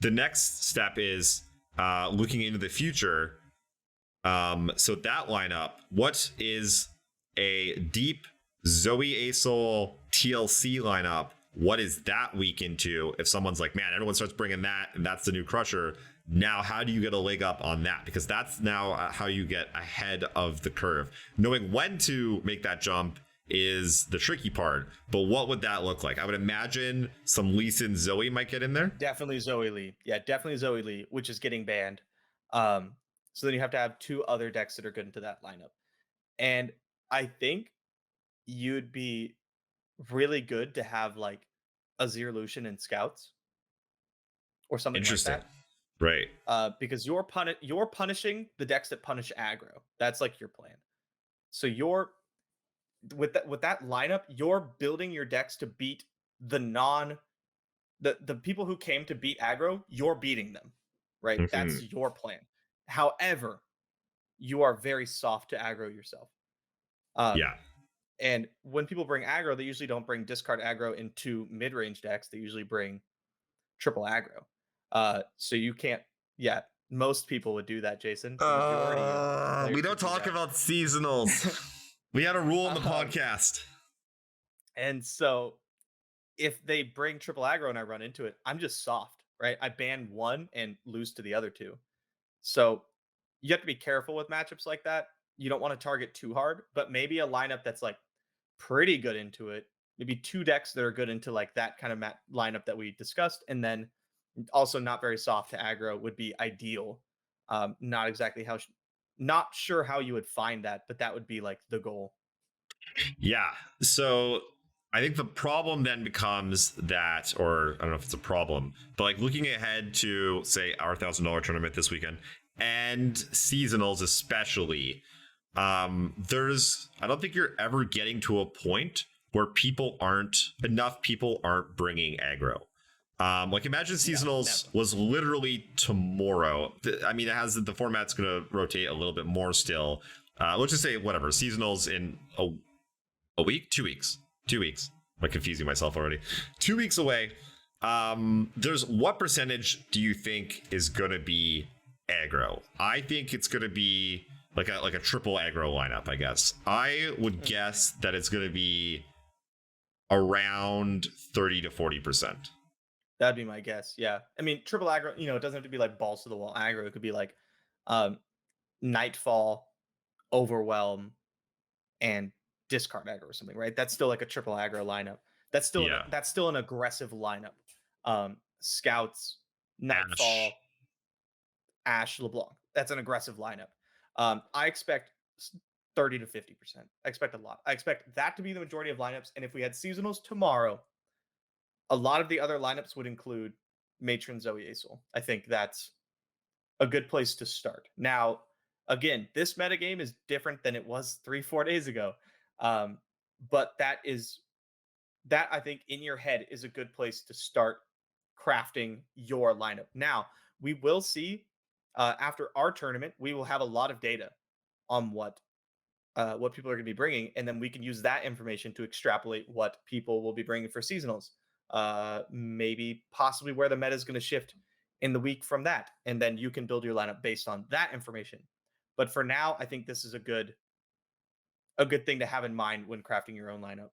the next step is looking into the future. So that lineup, what is a deep Zoe Aesol TLC lineup? What is that week into? If someone's like, man, everyone starts bringing that and that's the new Crusher. Now, how do you get a leg up on that? Because that's now how you get ahead of the curve. Knowing when to make that jump is the tricky part. But what would that look like? I would imagine some Lee Sin Zoe might get in there. Definitely Zoe Lee. Yeah, definitely Zoe Lee, which is getting banned. So then you have to have 2 other decks that are good into that lineup. And I think you'd be really good to have like a Zerlution and Scouts or something like Interesting. that. Right. Because you're punishing the decks that punish aggro. That's like your plan. So you're with that lineup, you're building your decks to beat the people who came to beat aggro. You're beating them, right? Mhm. That's your plan. However, you are very soft to aggro yourself. Um, Yeah. and when people bring aggro, they usually don't bring discard aggro into mid-range decks. They usually bring triple aggro. So you can't. Yeah, most people would do that, Jason. The majority of We players don't would do talk that. about seasonals. We had a rule in the Um, podcast. and so if they bring triple aggro and I run into it, I'm just soft, right? I ban one and lose to the other two. So you have to be careful with matchups like that. You don't want to target too hard, but maybe a lineup that's like pretty good into it. Maybe 2 decks that are good into like that kind of lineup that we discussed, and then also not very soft to aggro would be ideal. Not exactly not sure how you would find that, but that would be like the goal. Yeah. So I think the problem then becomes that, or I don't know if it's a problem, but like looking ahead to say our $1,000 tournament this weekend and seasonals especially, I don't think you're ever getting to a point where enough people aren't bringing aggro. Like imagine No, seasonals never. was literally tomorrow. I mean, the format's going to rotate a little bit more still. Let's just say whatever seasonals in a week, 2 weeks, 2 weeks. I'm confusing myself already. 2 weeks away. There's what percentage do you think is going to be aggro? I think it's going to be like a triple aggro lineup. I guess I would guess that it's going to be around 30 to 40%. That'd be my guess. Yeah. I mean, triple aggro, it doesn't have to be like balls to the wall aggro. It could be like um, Nightfall, Overwhelm, and discard aggro or something, right? That's still like a triple aggro lineup. Yeah, That's still an aggressive lineup. Scouts, Ash. Nightfall, Ash, LeBlanc. That's an aggressive lineup. I expect 30 to 50%. I expect a lot. I expect that to be the majority of lineups. And if we had seasonals tomorrow, a lot of the other lineups would include Matron Zoe Aesol. I think that's a good place to start. Now, again, this metagame is different than it was 3-4 days ago. Um, but that I think in your head is a good place to start crafting your lineup. Now, we will see after our tournament, we will have a lot of data on what people are going to be bringing, and then we can use that information to extrapolate what people will be bringing for seasonals. Maybe possibly where the meta is going to shift in the week from that, and then you can build your lineup based on that information. But for now, I think this is a good thing to have in mind when crafting your own lineup.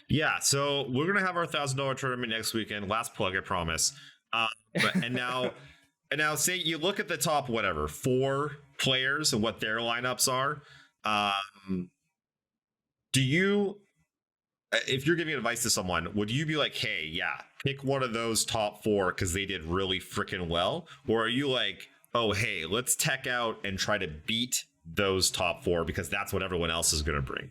Yeah, so we're gonna have our $1,000 tournament next weekend. Last plug, I promise. But and now, say you look at the top whatever 4 players and what their lineups are. Do you, if you're giving advice to someone, would you be like, hey, yeah, pick one of those top 4 because they did really freaking well, or are you like, oh, hey, let's tech out and try to beat those top 4 because that's what everyone else is gonna bring?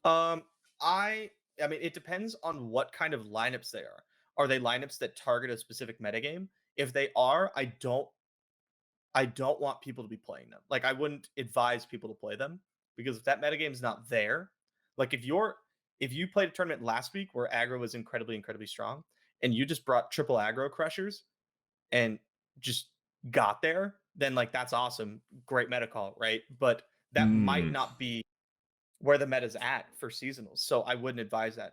Um, I mean, it depends on what kind of lineups they are. Are they lineups that target a specific metagame? If they are, I don't want people to be playing them. Like I wouldn't advise people to play them because if that metagame's not there, like if you played a tournament last week where aggro was incredibly strong and you just brought triple aggro crushers and just got there, then like that's awesome. Great meta call, right? But that might Mm, not be where the meta's at for seasonals. So I wouldn't advise that.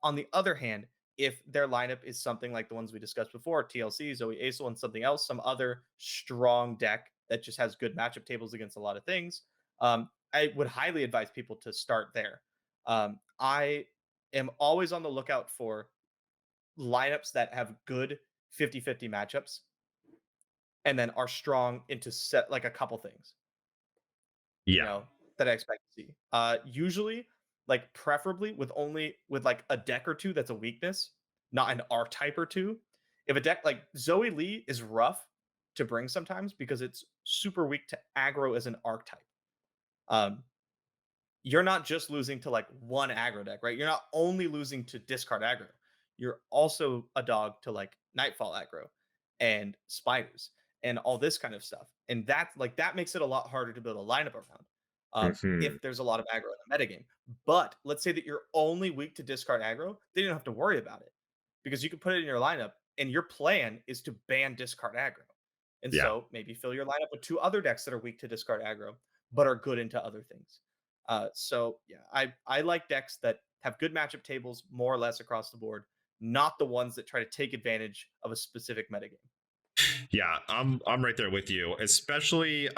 On the other hand, if their lineup is something like the ones we discussed before, TLC, Zoe Aesol, and something else, some other strong deck that just has good matchup tables against a lot of things, I would highly advise people to start there. I am always on the lookout for lineups that have good 50-50 matchups and then are strong into set like a couple things. yeah. That I expect to see. Usually, like preferably with like a deck or two that's a weakness, not an archetype or two. If a deck like Zoe Lee is rough, to bring sometimes because it's super weak to aggro as an archetype. Um, you're not just losing to like one aggro deck, right? You're not only losing to discard aggro. You're also a dog to like Nightfall aggro and spiders and all this kind of stuff. And that makes it a lot harder to build a lineup around. Mhm. If there's a lot of aggro in the metagame. But let's say that you're only weak to discard aggro, then you don't have to worry about it because you can put it in your lineup and your plan is to ban discard aggro. And Yeah. so maybe fill your lineup with two other decks that are weak to discard aggro, but are good into other things. So yeah, I like decks that have good matchup tables more or less across the board, not the ones that try to take advantage of a specific metagame. Yeah, I'm right there with you. Especially,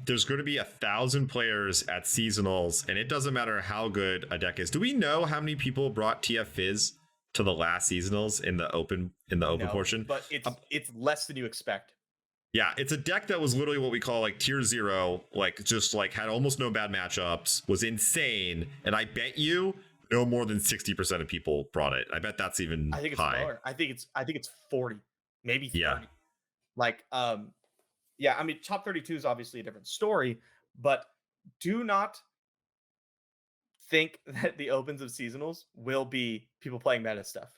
there's going to be 1,000 players at seasonals, and it doesn't matter how good a deck is. Do we know how many people brought TF Fizz to the last seasonals in the open No, portion? but it's less than you expect. Yeah, it's a deck that was literally what we call like tier 0, like just like had almost no bad matchups, was insane, and I bet you no more than 60% of people brought it. I bet that's even I think it's high. lower. I think it's 40, maybe 30. Yeah. Like yeah, I mean top 32 is obviously a different story, but do not think that the opens of seasonals will be people playing meta stuff.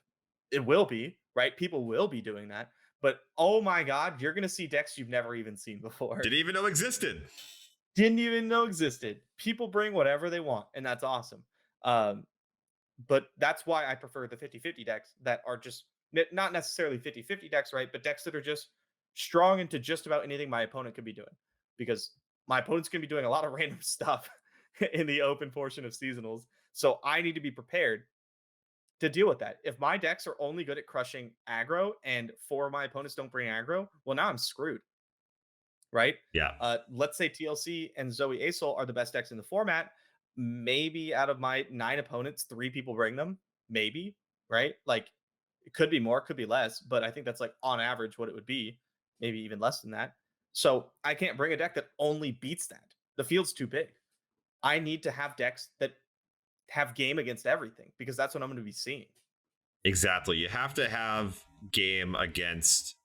It will be, right? People will be doing that. But oh my god, you're gonna see decks you've never even seen before. Didn't even know existed. Didn't even know existed. People bring whatever they want, and that's awesome. Um, but that's why I prefer the 50-50 decks that are just not necessarily 50-50 decks, right? But decks that are just strong into just about anything my opponent could be doing. Because my opponent's gonna be doing a lot of random stuff in the open portion of seasonals. So I need to be prepared to deal with that. If my decks are only good at crushing aggro and four of my opponents don't bring aggro, well, now I'm screwed, right? Yeah. Let's say TLC and Zoe Asol are the best decks in the format. Maybe out of my 9 opponents, 3 people bring them. Maybe, right? Like it could be more, could be less, but I think that's like on average what it would be. Maybe even less than that. So I can't bring a deck that only beats that. The field's too big. I need to have decks that have game against everything because that's what I'm going to be seeing. Exactly. You have to have game against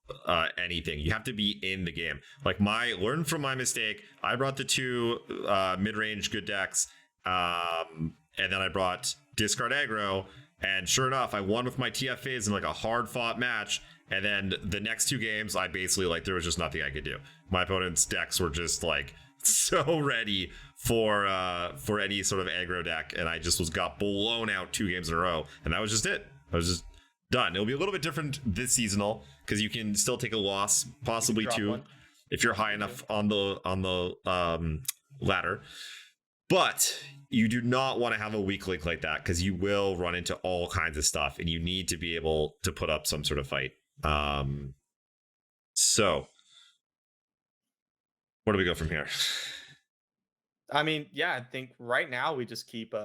anything. You have to be in the game. Like learn from my mistake. I brought the 2 mid-range good decks, and then I brought discard aggro, and sure enough, I won with my TFAs in like a hard fought match. And then the next 2 games, I basically like there was just nothing I could do. My opponent's decks were just like so ready for any sort of aggro deck, and I just got blown out 2 games in a row, and that was just it. I was just done. It'll be a little bit different this seasonal because you can still take a loss, possibly 2, if you're high enough on the ladder. But you do not want to have a weak link like that because you will run into all kinds of stuff, and you need to be able to put up some sort of fight. So where do we go from here? I mean, yeah, I think right now we just keep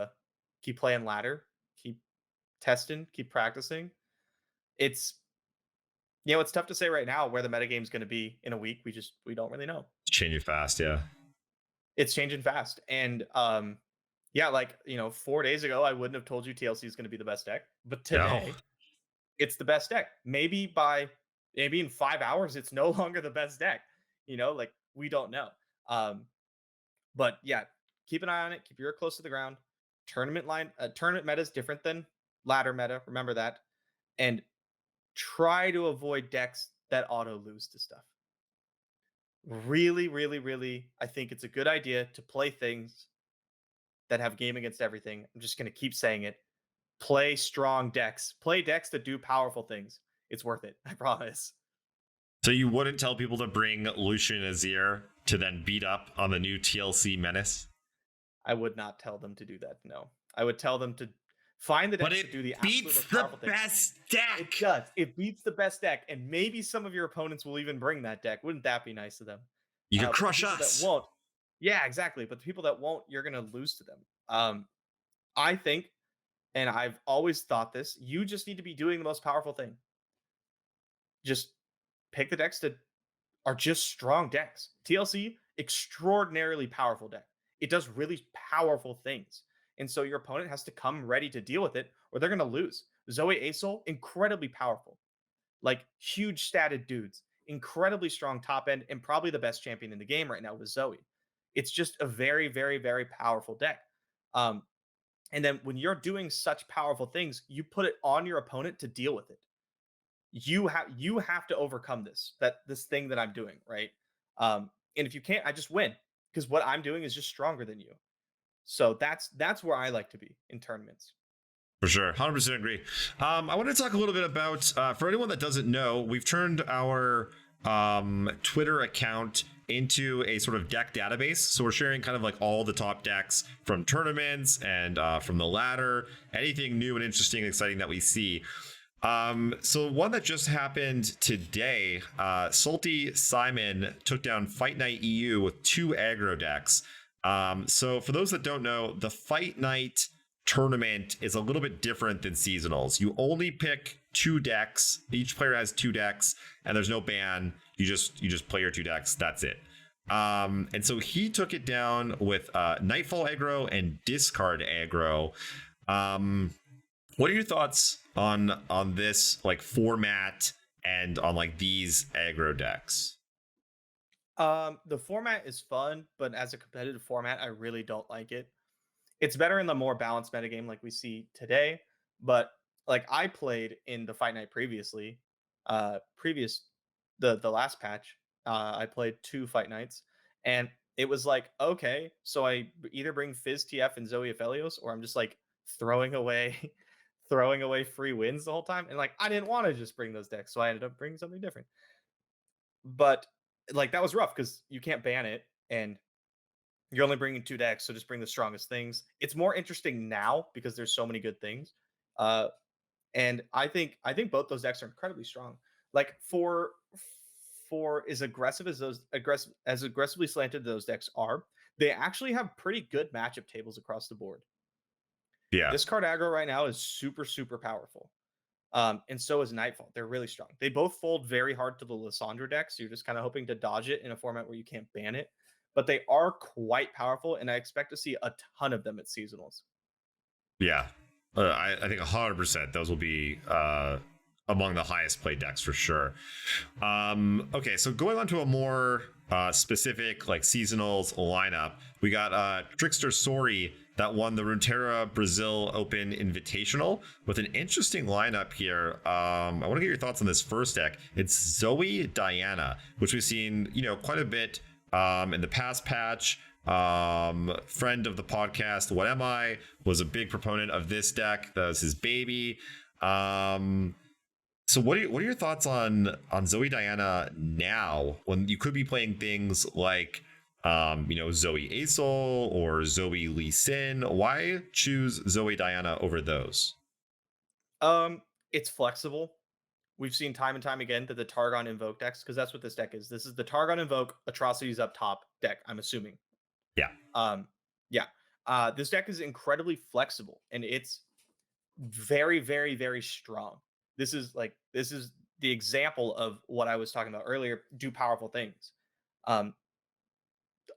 playing ladder, keep testing, keep practicing. It's it's tough to say right now where the metagame is going to be in a week. We don't really know. It's changing fast, yeah. It's changing fast, and yeah, like 4 days ago, I wouldn't have told you TLC is going to be the best deck, but today it's the best deck. Maybe in 5 hours, it's no longer the best deck. Like we don't know. But yeah, keep an eye on it. Keep your ear close to the ground. Tournament meta is different than ladder meta. Remember that, and try to avoid decks that auto lose to stuff. Really, really, really, I think it's a good idea to play things that have game against everything. I'm just going to keep saying it. Play strong decks. Play decks that do powerful things. It's worth it. I promise. So you wouldn't tell people to bring Lucian Azir to then beat up on the new TLC Menace? I would not tell them to do that. No. I would tell them to find the decks to do the absolute most powerful thing. Best deck. It does. It beats the best deck, and maybe some of your opponents will even bring that deck. Wouldn't that be nice of them? You can crush us. That won't. Yeah, exactly. But the people that won't, you're gonna lose to them. I think, and I've always thought this, you just need to be doing the most powerful thing. Just pick the decks that are just strong decks. TLC, extraordinarily powerful deck. It does really powerful things. And so your opponent has to come ready to deal with it, or they're going to lose. Zoe Asol, incredibly powerful. Like huge statted dudes. incredibly strong top end and probably the best champion in the game right now with Zoe. It's just a very, very, very powerful deck. Um, and then when you're doing such powerful things, you put it on your opponent to deal with it. You have to overcome this thing that I'm doing, right? And if you can't, I just win because what I'm doing is just stronger than you. So that's where I like to be in tournaments. For sure, 100% agree. I want to talk a little bit about, for anyone that doesn't know, we've turned our Twitter account into a sort of deck database. So we're sharing kind of like all the top decks from tournaments and from the ladder, anything new and interesting and exciting that we see. So one that just happened today, Salty Simon took down Fight Night EU with 2 aggro decks. So for those that don't know, the Fight Night tournament is a little bit different than seasonals. You only pick 2 decks. Each player has 2 decks, and there's no ban. You just play your 2 decks. That's it. And so he took it down with Nightfall aggro and Discard aggro. What are your thoughts on this like format and on like these aggro decks? The format is fun, but as a competitive format, I really don't like it. It's better in the more balanced metagame like we see today, but like I played in the Fight Night previously, the last patch, I played 2 Fight Nights, and it was like, okay, so I either bring Fizz TF and Zoe Aphelios, or I'm just like throwing away throwing away free wins the whole time, and like I didn't want to just bring those decks, so I ended up bringing something different. But like that was rough because you can't ban it, and you're only bringing 2 decks, so just bring the strongest things. It's more interesting now because there's so many good things, uh, and I think both those decks are incredibly strong. Like for as aggressive as aggressively slanted those decks are, they actually have pretty good matchup tables across the board. Yeah. This card aggro right now is super super powerful. And so is Nightfall. They're really strong. They both fold very hard to the Lissandra deck, so you're just kind of hoping to dodge it in a format where you can't ban it. But they are quite powerful, and I expect to see a ton of them at seasonals. Yeah. I think 100% those will be among the highest played decks for sure. Okay, so going on to a more specific like seasonals lineup, we got Trickster Sori that won the Runeterra Brazil Open Invitational with an interesting lineup here. I want to get your thoughts on this first deck. It's Zoe Diana, which we've seen, quite a bit in the past patch. Friend of the podcast, What Am I, was a big proponent of this deck. That was his baby. So what are your thoughts on Zoe Diana now when you could be playing things like Zoe Asol or Zoe Lee Sin? Why choose Zoe Diana over those? It's flexible. We've seen time and time again that the Targon Invoke decks, because that's what this deck is. This is the Targon Invoke Atrocities up top deck, I'm assuming. Yeah. This deck is incredibly flexible, and it's very, very, very strong. This is the example of what I was talking about earlier. Do powerful things.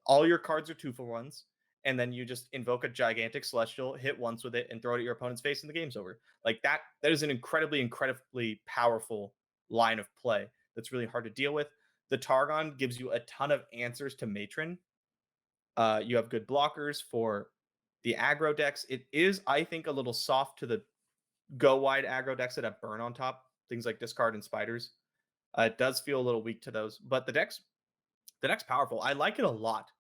All your cards are 2-for-1s, and then you just invoke a gigantic celestial, hit once with it, and throw it at your opponent's face, and the game's over. Like that is an incredibly, incredibly powerful line of play that's really hard to deal with. The Targon gives you a ton of answers to Matron. You have good blockers for the aggro decks. It is, I think, a little soft to the go wide aggro decks that have burn on top, things like Discard and Spiders. It does feel a little weak to those, but the deck's powerful. I like it a lot.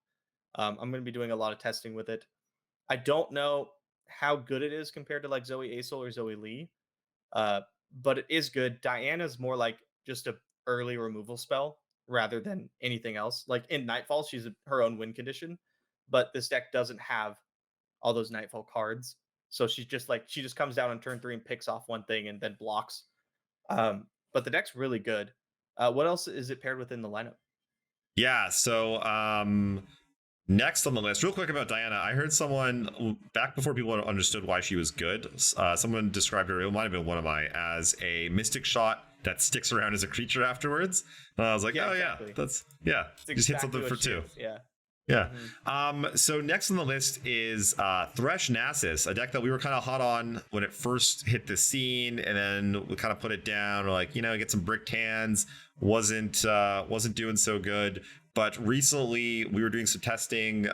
I'm going to be doing a lot of testing with it. I don't know how good it is compared to like Zoe Asol or Zoe Lee, but it is good. Diana's more like just a early removal spell rather than anything else. Like in Nightfall, she's her own win condition, but this deck doesn't have all those Nightfall cards. So she just comes down on turn 3 and picks off one thing and then blocks. But the deck's really good. What else is it paired with in the lineup? Yeah, so next on the list, real quick about Diana, I heard someone back before people understood why she was good. Someone described her, it might have been one of my, as a mystic shot that sticks around as a creature afterwards. And I was like, exactly. That's it's just hit something for 2. Yeah. Yeah. So next on the list is Thresh Nasus, a deck that we were kind of hot on when it first hit the scene, and then we kind of put it down. We're like, get some bricked hands. Wasn't doing so good. But recently we were doing some testing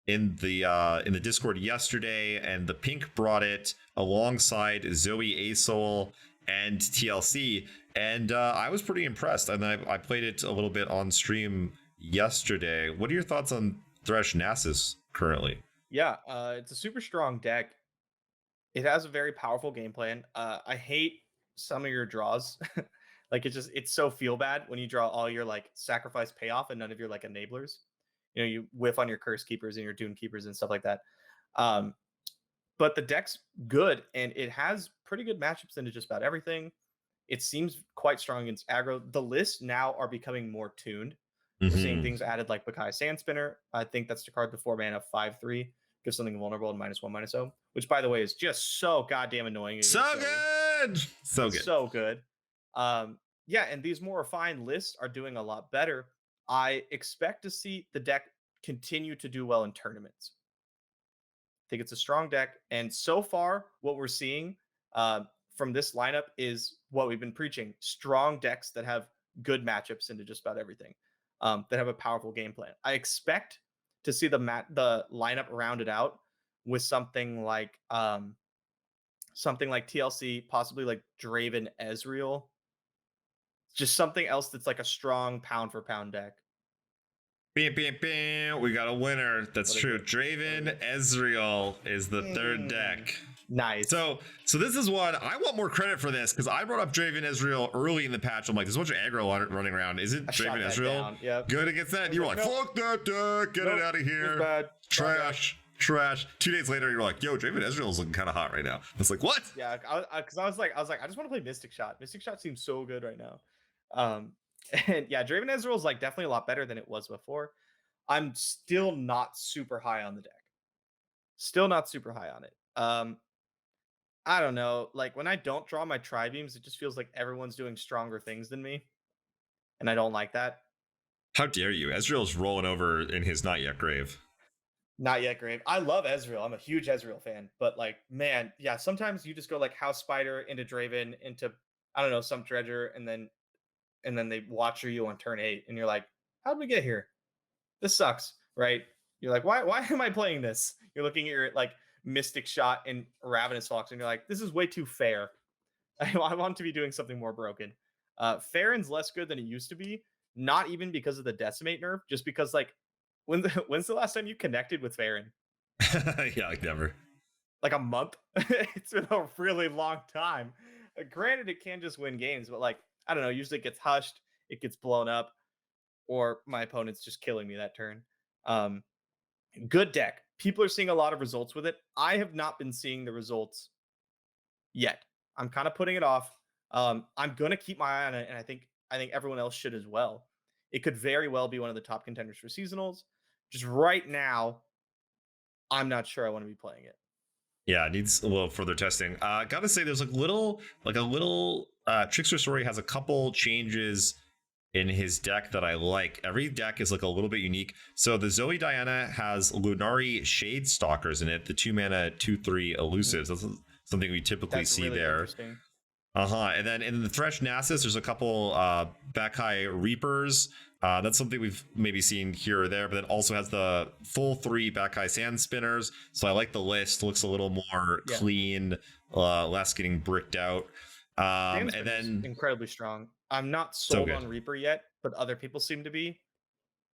in the Discord yesterday, and the Pink brought it alongside Zoe Asol and TLC, and I was pretty impressed. And I played it a little bit on stream yesterday. What are your thoughts on Thresh Nasus currently? Yeah, it's a super strong deck. It has a very powerful game plan. I hate some of your draws. Like it's so feel bad when you draw all your like sacrifice payoff and none of your like enablers. You whiff on your curse keepers and your dune keepers and stuff like that. Um, but the deck's good and it has pretty good matchups into just about everything. It seems quite strong against aggro. The lists now are becoming more tuned. We're seeing things added like Bakai Sandspinner. I think that's the card, the 4-mana 5/3. Gives something vulnerable and -1/-0, which by the way is just so goddamn annoying. So good. So good. So good. Yeah, and these more refined lists are doing a lot better. I expect to see the deck continue to do well in tournaments. I think it's a strong deck, and so far, what we're seeing from this lineup is what we've been preaching: strong decks that have good matchups into just about everything, that have a powerful game plan. I expect to see the lineup rounded out with something like TLC, possibly like Draven Ezreal, just something else that's like a strong pound for pound deck. Bam, bam, bam. We got a winner. That's true. Draven Ezreal is the third deck. Nice. So this is one I want more credit for this, because I brought up Draven Ezreal early in the patch. I'm like, there's a bunch of aggro running around. Isn't Draven Ezreal good against that? And you were like, fuck that deck. Get it out of here. Bad. Trash. 2 days later, you're like, yo, Draven Ezreal's looking kind of hot right now. I was like, what? Yeah, because I was like, I just want to play Mystic Shot. Mystic Shot seems so good right now. And yeah, Draven Ezreal is like definitely a lot better than it was before. I'm still not super high on the deck. Still not super high on it. I don't know. Like when I don't draw my tri-beams, it just feels like everyone's doing stronger things than me, and I don't like that. How dare you? Ezreal's rolling over in his not yet grave. Not yet grave. I love Ezreal. I'm a huge Ezreal fan, but like, man, yeah, sometimes you just go like House Spider into Draven into, I don't know, some Dredger, and then they watcher you on turn 8, and you're like, how did we get here? This sucks, right? You're like, why am I playing this? You're looking at your like Mystic Shot and Ravenous Fox, and you're like, this is way too fair. I want to be doing something more broken. Farron's less good than it used to be, not even because of the Decimate nerf, just because like, when's the last time you connected with Farron? Yeah, like never. Like a month? It's been a really long time. Granted, it can just win games, but like, I don't know, usually it gets hushed, it gets blown up, or my opponent's just killing me that turn. Good deck. People are seeing a lot of results with it. I have not been seeing the results yet. I'm kind of putting it off. I'm gonna keep my eye on it, and I think everyone else should as well. It could very well be one of the top contenders for seasonals. Just right now, I'm not sure I want to be playing it. Yeah, it needs a little further testing. Gotta say, there's a little Trickster Story has a couple changes in his deck that I like. Every deck is like a little bit unique. So the Zoe Diana has Lunari Shade Stalkers in it, the 2-mana 2/3 elusives. That's something we typically see really there. And then in the Thresh Nasus, there's a couple Bakai Reapers. That's something we've maybe seen here or there, but then also has the full 3 Bakai Sand Spinners. So I like the list. Looks a little more clean, less getting bricked out. And then incredibly strong. I'm not sold on Reaper yet, but other people seem to be.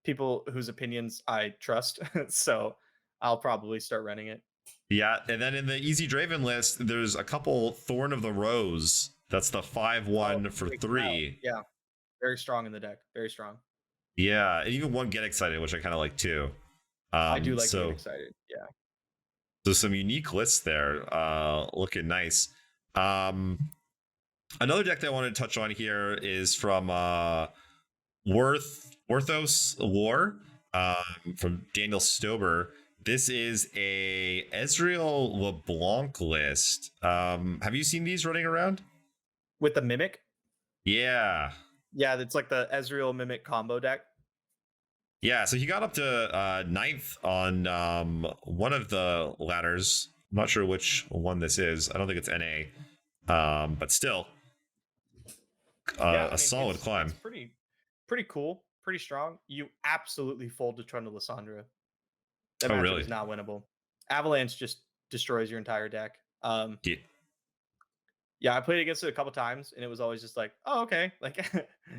People whose opinions I trust. So I'll probably start running it. Yeah, and then in the Easy Draven list, there's a couple Thorn of the Rose. That's the 5/1 for 3. Yeah, very strong in the deck. Very strong. Yeah, and even one Get Excited, which I kind of like too. I do like Get Excited. Yeah. So some unique lists there, looking nice. Another deck that I wanted to touch on here is from Orthos War, from Daniel Stober. This is a Ezreal LeBlanc list. Have you seen these running around? With the Mimic? Yeah. Yeah, it's like the Ezreal Mimic combo deck. Yeah, so he got up to ninth on one of the ladders. I'm not sure which one this is. I don't think it's NA, but still Yeah, I a mean solid it's climb. pretty cool, pretty strong. You absolutely fold to Trundle Lysandra. That Oh, matchup really? is not winnable. Avalanche just destroys your entire deck. Yeah. Yeah, I played against it a couple times, and it was always just like, oh, okay, like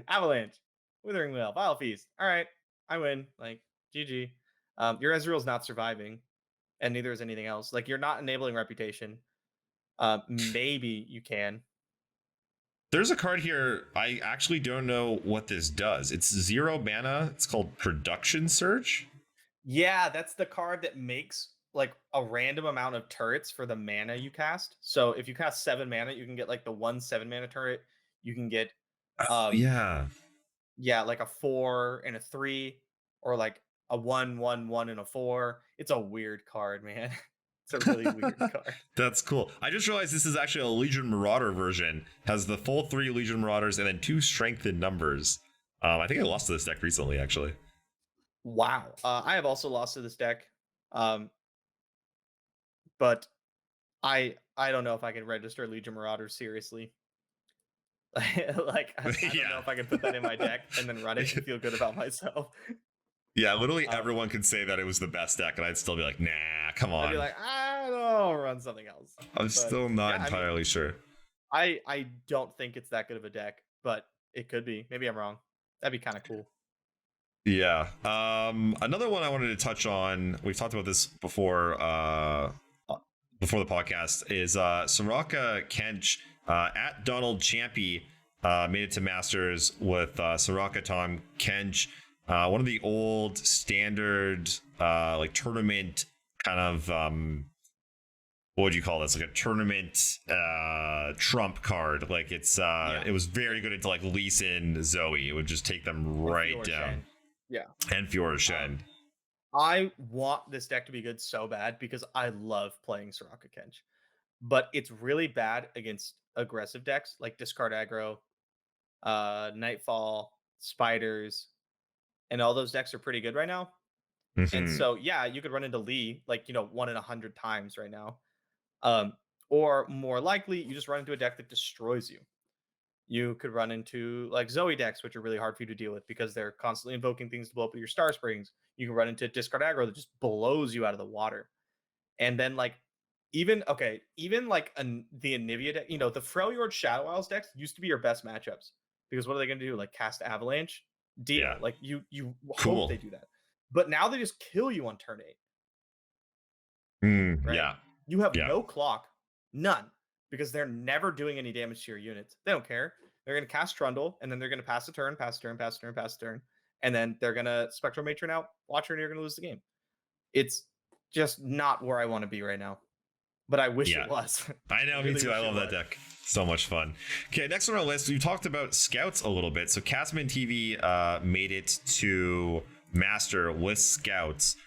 Avalanche, Withering Whale, Vile Feast. All right, I win. Like, GG. Your Ezreal's not surviving, and neither is anything else. Like, you're not enabling reputation. Maybe you can. There's a card here. I actually don't know what this does. It's 0 mana. It's called Production Surge. Yeah, that's the card that makes like a random amount of turrets for the mana you cast. So if you cast 7 mana, you can get like the 1 7 mana turret. You can get Oh, um yeah. yeah, like a 4 and a 3, or like a 1 1 1 and a 4. It's a weird card, man. It's a really weird card. That's cool. I just realized this is actually a Legion Marauder version. Has the full 3 Legion Marauders and then 2 strengthened numbers. I think I lost to this deck recently, actually. Wow. I have also lost to this deck. But I don't know if I can register Legion Marauders seriously. Like I don't know if I can put that in my deck and then run it and feel good about myself. Yeah, literally everyone could say that it was the best deck, and I'd still be like, nah, come on. I'd be like, I don't run something else. I'm still not entirely sure. I don't think it's that good of a deck, but it could be. Maybe I'm wrong. That'd be kind of cool. Yeah. Another one I wanted to touch on, we've talked about this before the podcast, is Soraka Kench at Donald Champy made it to Masters with Soraka Tom Kench, one of the old standard like tournament kind of what would you call this, like a tournament trump card. Like it's it was very good into like Lee Sin, Zoe. It would just take them right down. Shen. Yeah. And Fiora Shen. I want this deck to be good so bad because I love playing Soraka Kench, but it's really bad against aggressive decks like discard aggro, Nightfall, Spiders, and all those decks are pretty good right now. And so yeah, you could run into Lee like 1 in 100 times right now, or more likely you just run into a deck that destroys you. You could run into like Zoe decks, which are really hard for you to deal with because they're constantly invoking things to blow up with your Star Springs. You can run into discard aggro that just blows you out of the water. And then like even like the Anivia deck, the Freljord Shadow Isles decks used to be your best matchups because what are they going to do? Like cast Avalanche? Deal. Yeah. Like you Cool. hope they do that. But now they just kill you on turn 8. Right? Yeah. You have no clock, none, because they're never doing any damage to your units. They don't care. They're going to cast Trundle, and then they're going to pass a turn, and then they're going to Spectral Matron out, watch her, and you're going to lose the game. It's just not where I want to be right now, but I wish it was. I know, me too. I love that deck. So much fun. Okay, next on our list, we talked about Scouts a little bit. So Castman TV made it to Master with Scouts.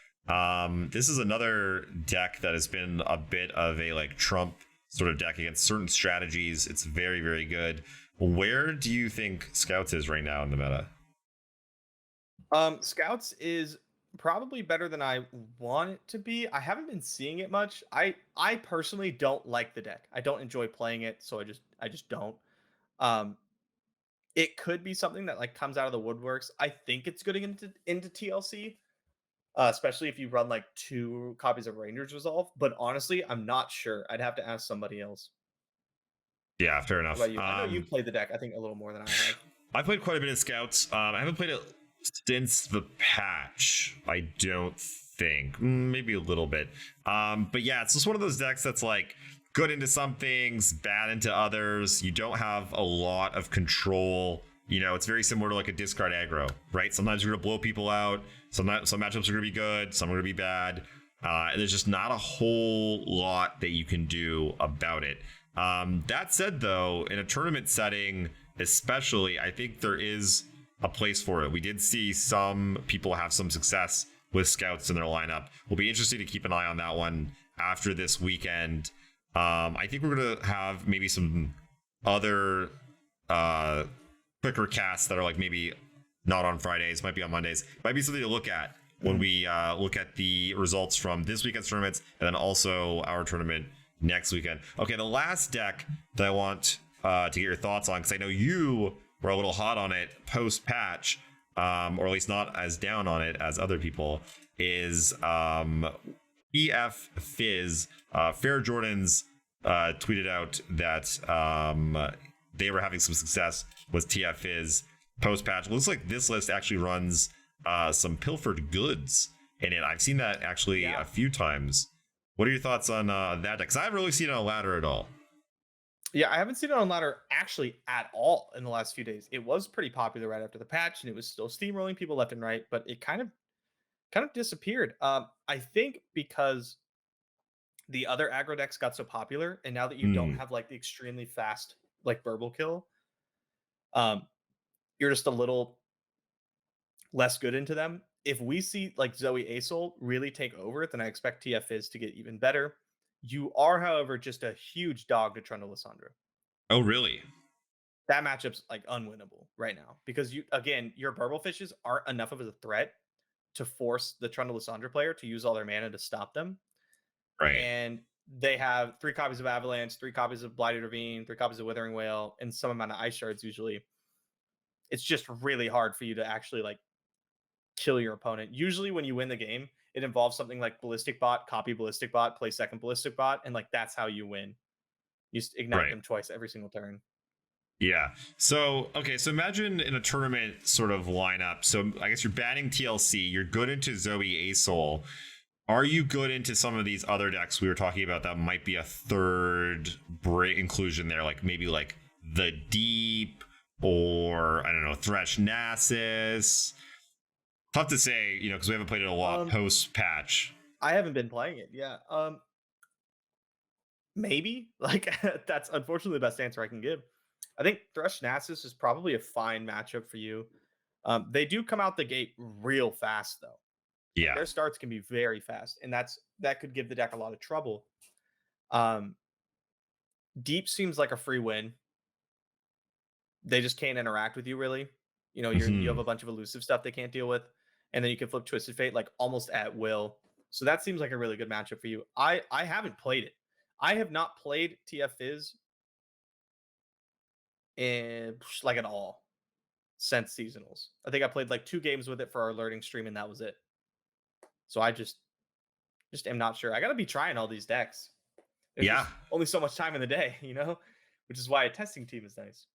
This is another deck that has been a bit of a like Trump sort of deck against certain strategies. It's very, very good. Where do you think Scouts is right now in the meta? Scouts is probably better than I want it to be. I haven't been seeing it much. I personally don't like the deck. I don't enjoy playing it, so I just don't. It could be something that like comes out of the woodworks. I think it's good into TLC. Especially if you run like 2 copies of Ranger's Resolve. But honestly, I'm not sure. I'd have to ask somebody else. Yeah, fair enough. What about you? I know you played the deck, I think, a little more than I have. I played quite a bit of Scouts. I haven't played it since the patch, I don't think. Maybe a little bit. But yeah, it's just one of those decks that's like good into some things, bad into others. You don't have a lot of control. It's very similar to like a discard aggro, right? Sometimes you're going to blow people out. Some matchups are going to be good. Some are going to be bad. And there's just not a whole lot that you can do about it. That said, though, in a tournament setting, especially, I think there is a place for it. We did see some people have some success with Scouts in their lineup. We'll be interested to keep an eye on that one after this weekend. I think we're going to have maybe some other quicker casts that are like maybe not on Fridays, might be on Mondays. Might be something to look at when we look at the results from this weekend's tournaments and then also our tournament next weekend. Okay, the last deck that I want to get your thoughts on, because I know you were a little hot on it post-patch, or at least not as down on it as other people, is EF Fizz. Fair Jordans tweeted out that they were having some success with TF Fizz post-patch. Looks like this list actually runs some pilfered goods in it. I've seen that actually a few times. What are your thoughts on that deck? Because I haven't really seen it on ladder at all. Yeah, I haven't seen it on ladder actually at all in the last few days. It was pretty popular right after the patch, and it was still steamrolling people left and right, but it kind of disappeared. I think because the other aggro decks got so popular, and now that you don't have like the extremely fast like burble kill, you're just a little less good into them. If we see like Zoe Asol really take over, then I expect TF Fizz to get even better. You are, however, just a huge dog to Trundle Lissandra. Oh, really? That matchup's like unwinnable right now because your Burble Fishes aren't enough of a threat to force the Trundle Lissandra player to use all their mana to stop them. Right. And they have 3 copies of Avalanche, 3 copies of Blighted Ravine, 3 copies of Withering Wail, and some amount of Ice Shards usually. It's just really hard for you to actually like kill your opponent. Usually when you win the game, it involves something like Ballistic Bot, copy Ballistic Bot, play second Ballistic Bot, and like that's how you win. You just ignite them twice every single turn. Yeah. So, okay. So imagine in a tournament sort of lineup. So I guess you're banning TLC. You're good into Zoe Asol. Are you good into some of these other decks we were talking about that might be a third inclusion there? Like maybe like the Deep or I don't know, Thresh Nasus. Tough to say, you know, because we haven't played it a lot post patch. I haven't been playing it. Yeah. Maybe like that's unfortunately the best answer I can give. I think Thresh Nasus is probably a fine matchup for you. They do come out the gate real fast though. Yeah. Their starts can be very fast, and that could give the deck a lot of trouble. Deep seems like a free win. They just can't interact with you really. You know, you have a bunch of elusive stuff they can't deal with, and then you can flip Twisted Fate like almost at will. So that seems like a really good matchup for you. I haven't played it. I have not played TF Fizz in like at all since seasonals. I think I played like 2 games with it for our learning stream, and that was it. So I just am not sure. I got to be trying all these decks. There's just only so much time in the day, you know, which is why a testing team is nice.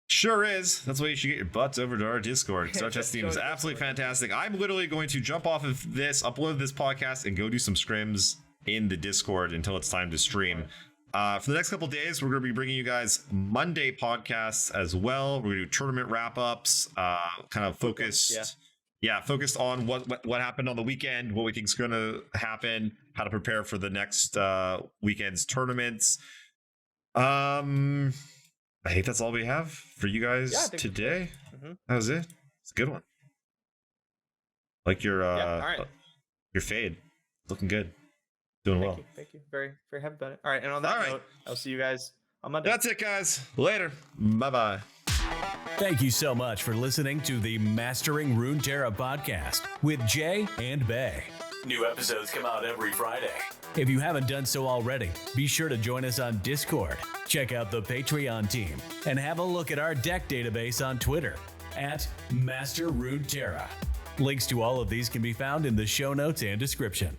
Sure is. That's why you should get your butts over to our Discord, because our testing team is absolutely fantastic. I'm literally going to jump off of this, upload this podcast, and go do some scrims in the Discord until it's time to stream. For the next couple of days, we're going to be bringing you guys Monday podcasts as well. We're going to do tournament wrap-ups, kind of focused. Focused on what happened on the weekend, what we think is going to happen, how to prepare for the next weekend's tournaments. I think that's all we have for you guys today. That was it. It's a good one. Like your fade, looking good, doing well. Thank you. Very, very happy about it. All right, and on that note, I'll see you guys on Monday. That's it, guys. Later. Bye-bye. Thank you so much for listening to the Mastering Runeterra podcast with Jay and Bay. New episodes come out every Friday. If you haven't done so already, be sure to join us on Discord, check out the Patreon team, and have a look at our deck database on Twitter at Master Runeterra. Links to all of these can be found in the show notes and description.